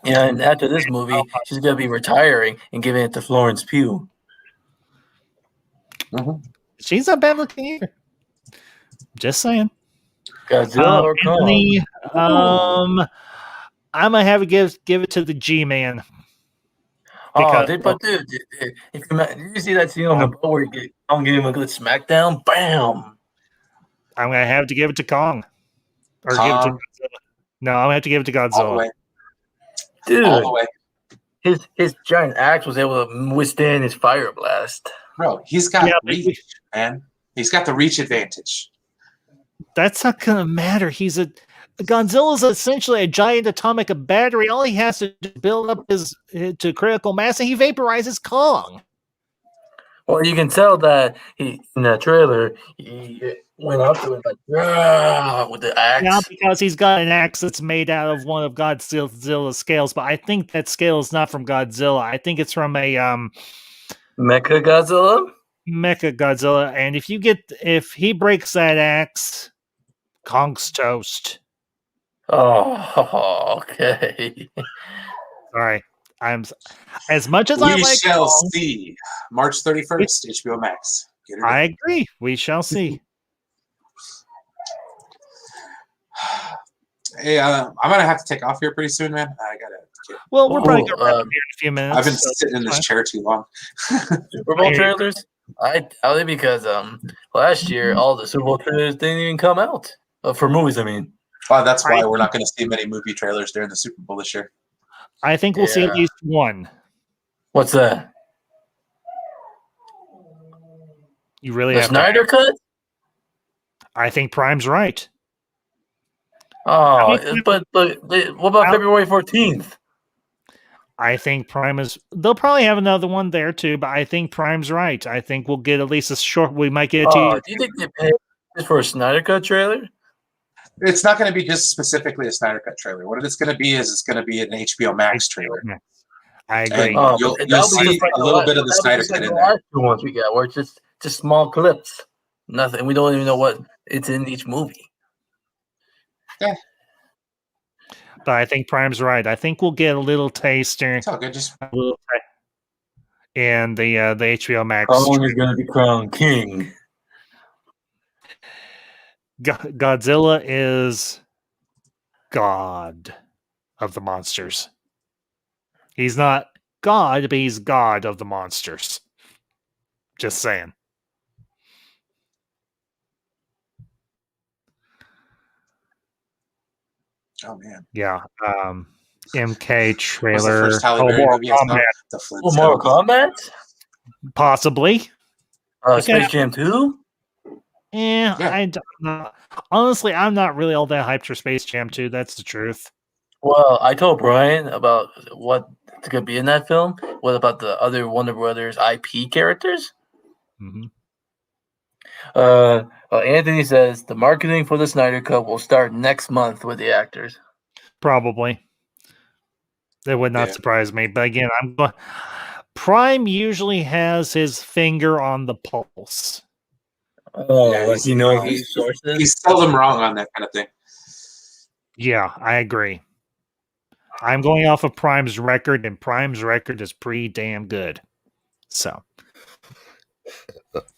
Yeah, and after this movie, she's going to be retiring and giving it to Florence Pugh. Mm-hmm. She's not bad looking either. Just saying. Godzilla or Anthony, I'm gonna have to give it to the G-Man. Because, dude, did you see that scene on the boat where Kong gave him a good smackdown? Bam! I'm gonna have to give it to Kong, or give it to Godzilla. No, I'm gonna have to give it to Godzilla. All the way. Dude, all the way. His giant axe was able to withstand his fire blast. Bro, he's got reach, man. He's got the reach advantage. That's not gonna matter. Godzilla's essentially a giant atomic battery. All he has to build up is to critical mass, and he vaporizes Kong. Well, you can tell that in the trailer he went up to it like with the axe. Now, because he's got an axe that's made out of one of Godzilla's scales, but I think that scale is not from Godzilla. I think it's from a Mecha Godzilla. And if he breaks that axe, Kong's toast. Oh, okay. Sorry. I'm as much as we shall see. March 31st, HBO Max. I agree. We shall see. Hey, I'm gonna have to take off here pretty soon, man. I gotta. Well, we're probably gonna wrap up here in a few minutes. I've been sitting in this chair too long. Super Bowl trailers? I doubt it because last year all the Super Bowl trailers didn't even come out for movies. I mean, that's why we're not going to see many movie trailers during the Super Bowl this year. I think we'll see at least one. What's that? You really the have Snyder Cut? I think Prime's right. Oh, but what about February 14th? I think Prime is. They'll probably have another one there too, but I think Prime's right. I think we'll get at least a short. We might get. Do you think they paid for a Snyder Cut trailer? It's not going to be just specifically a Snyder Cut trailer. What it's going to be is it's going to be an HBO Max trailer. I agree. You'll see a little bit of the Snyder Cut in there. The ones we got, where it's just small clips, nothing. We don't even know what it's in each movie. Yeah. But I think Prime's right. I think we'll get a little taster. It's all good. Just a little and the HBO Max. Kong is going to be crowned king. Godzilla is God of the monsters. He's not God, but he's God of the monsters. Just saying. Oh man. Yeah. MK What's the first trailer. Halle Berry Mortal movie I saw? Kombat. The Oh, Mortal Flintstones. Kombat? Possibly. Space Jam 2? Yeah. Yeah. Honestly, I'm not really all that hyped for Space Jam 2. That's the truth. Well, I told Brian about what could be in that film. What about the other Warner Brothers IP characters? Mm-hmm. Anthony says the marketing for the Snyder Cut will start next month with the actors. Probably. That would not surprise me. But again, Prime usually has his finger on the pulse. Oh, Yeah, like he's sources. He's seldom wrong on that kind of thing. Yeah, I agree. I'm going off of Prime's record, and Prime's record is pretty damn good. So,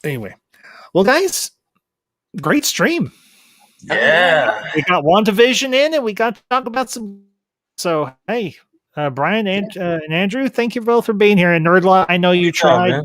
anyway. Well, guys, great stream. Yeah. We got WandaVision in, and we got to talk about some. So, hey, Brian and Andrew, thank you both for being here. And Nerdlot, I know you tried.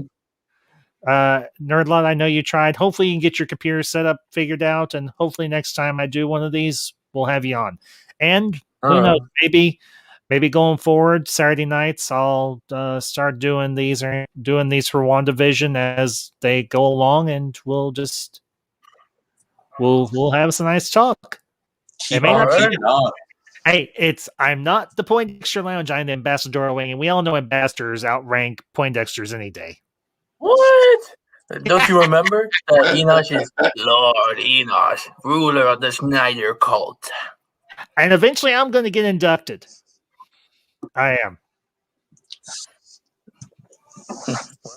Nerdlot, I know you tried. Hopefully, you can get your computer set up, figured out, and hopefully next time I do one of these, we'll have you on. And who knows, maybe going forward, Saturday nights, I'll start doing these for WandaVision as they go along, and we'll have some nice talk. Keep on. Hey, I'm not the Poindexter Lounge. I'm the Ambassador Wing, and we all know ambassadors outrank Poindexters any day. What? Don't you remember that Enosh is Lord Enosh, ruler of the Snyder cult? And eventually I'm going to get inducted. I am.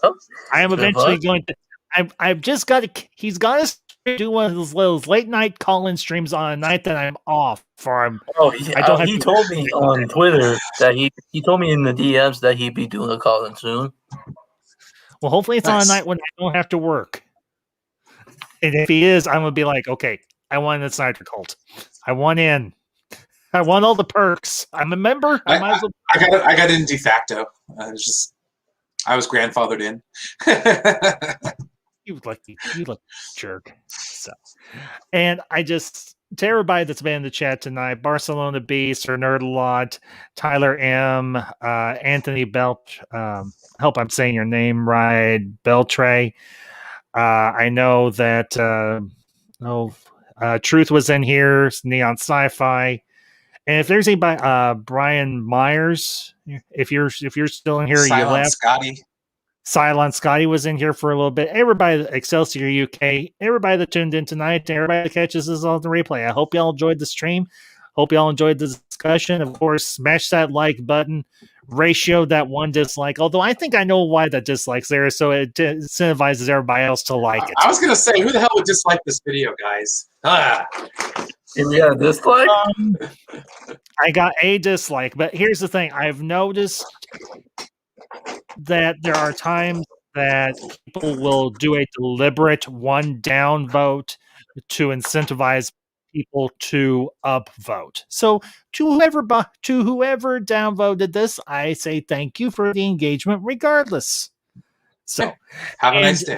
Well, I am eventually going to. I've just got to. He's got to do one of those late night call-in streams on a night that I'm off. He told me on Twitter that he told me in the DMs that he'd be doing a call-in soon. Well, hopefully it's on a night when I don't have to work. And if he is, I'm going to be like, okay, I want the Snyder Cult. I want in. I want all the perks. I'm a member. I got in de facto. I was grandfathered in. You look jerk. So, and to everybody that's been in the chat tonight, Barcelona Beast or Nerdalot, Tyler M, Anthony Belch, hope I'm saying your name right, Beltray. I know that Truth was in here, Neon Sci-Fi. And if there's anybody, Brian Myers, if you're still in here, you left. Silent Scotty was in here for a little bit. Everybody, Excelsior UK, everybody that tuned in tonight, everybody that catches this on the replay. I hope y'all enjoyed the stream. Hope y'all enjoyed the discussion. Of course, smash that like button. Ratio that one dislike. Although I think I know why that dislike's there, so it incentivizes everybody else to like it. I was gonna say, who the hell would dislike this video, guys? Yeah, dislike. I got a dislike, but here's the thing: I've noticed that there are times that people will do a deliberate one down vote to incentivize people to upvote. So to whoever downvoted this, I say thank you for the engagement regardless. So have a nice day.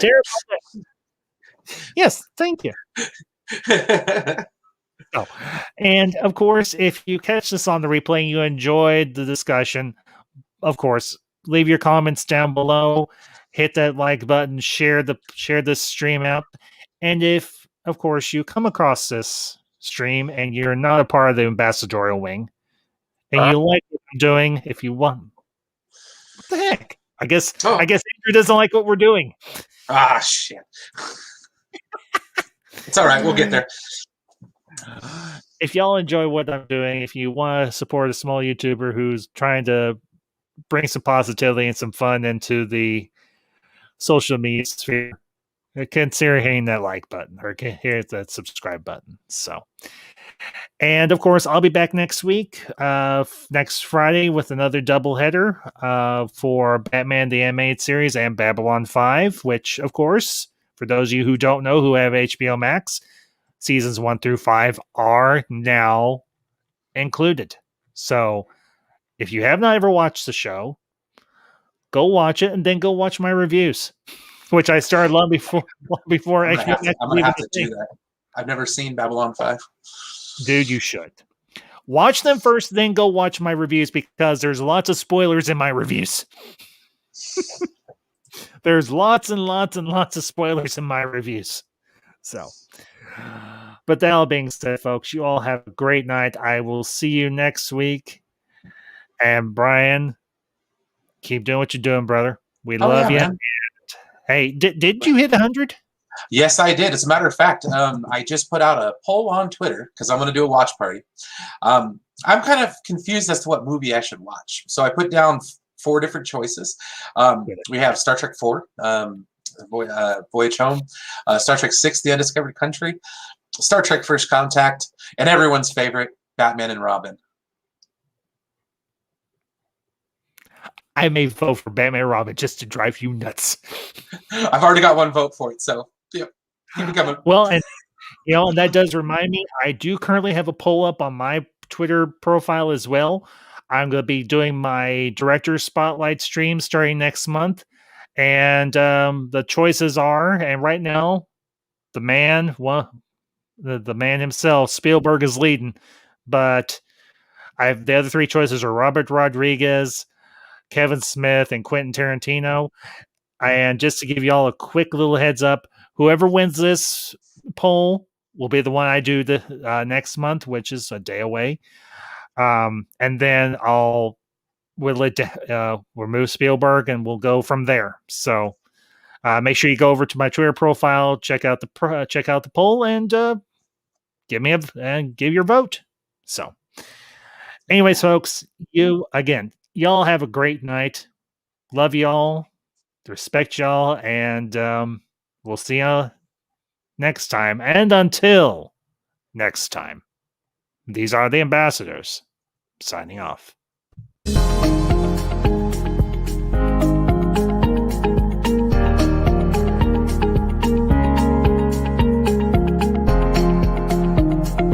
Yes, thank you. And of course, if you catch this on the replay and you enjoyed the discussion, of course, leave your comments down below, hit that like button, share this stream out. And if, of course, you come across this stream and you're not a part of the ambassadorial wing and you like what I'm doing, if you want, what the heck? I guess Andrew doesn't like what we're doing. Ah, shit. It's all right. We'll get there. If y'all enjoy what I'm doing, if you want to support a small YouTuber who's trying to bring some positivity and some fun into the social media sphere, consider hitting that like button or hit that subscribe button. So, and of course, I'll be back next week, next Friday, with another doubleheader for Batman the Animated Series and Babylon 5, which, of course, for those of you who don't know who have HBO Max, seasons 1 through 5 are now included. So if you have not ever watched the show, go watch it, and then go watch my reviews, which I started long before I'm HBO gonna have to, Max I'm was gonna even have a to thing. do that. I've never seen Babylon 5. Dude, you should. Watch them first, then go watch my reviews, because there's lots of spoilers in my reviews. There's lots and lots and lots of spoilers in my reviews. So, but that all being said, folks, you all have a great night. I will see you next week. And Brian, keep doing what you're doing, brother. We love you. Man. Hey, did you hit 100? Yes, I did. As a matter of fact, I just put out a poll on Twitter because I'm going to do a watch party. I'm kind of confused as to what movie I should watch. So I put down 4 different choices. We have Star Trek 4, Voyage Home, Star Trek 6, The Undiscovered Country, Star Trek First Contact, and everyone's favorite, Batman and Robin. I may vote for Batman and Robin just to drive you nuts. I've already got 1 vote for it, so yeah, keep it coming. Well, and and that does remind me, I do currently have a poll up on my Twitter profile as well. I'm going to be doing my director spotlight stream starting next month, and the choices are, and right now, the man himself, Spielberg, is leading, but the other 3 choices are Robert Rodriguez, Kevin Smith, and Quentin Tarantino. And just to give you all a quick little heads up, whoever wins this poll will be the one I do the next month, which is a day away. And then I'll remove Spielberg, and we'll go from there. So make sure you go over to my Twitter profile, check out the poll, and give your vote. So, anyways, folks, y'all have a great night. Love y'all, respect y'all, and we'll see you next time. And until next time, these are the ambassadors signing off.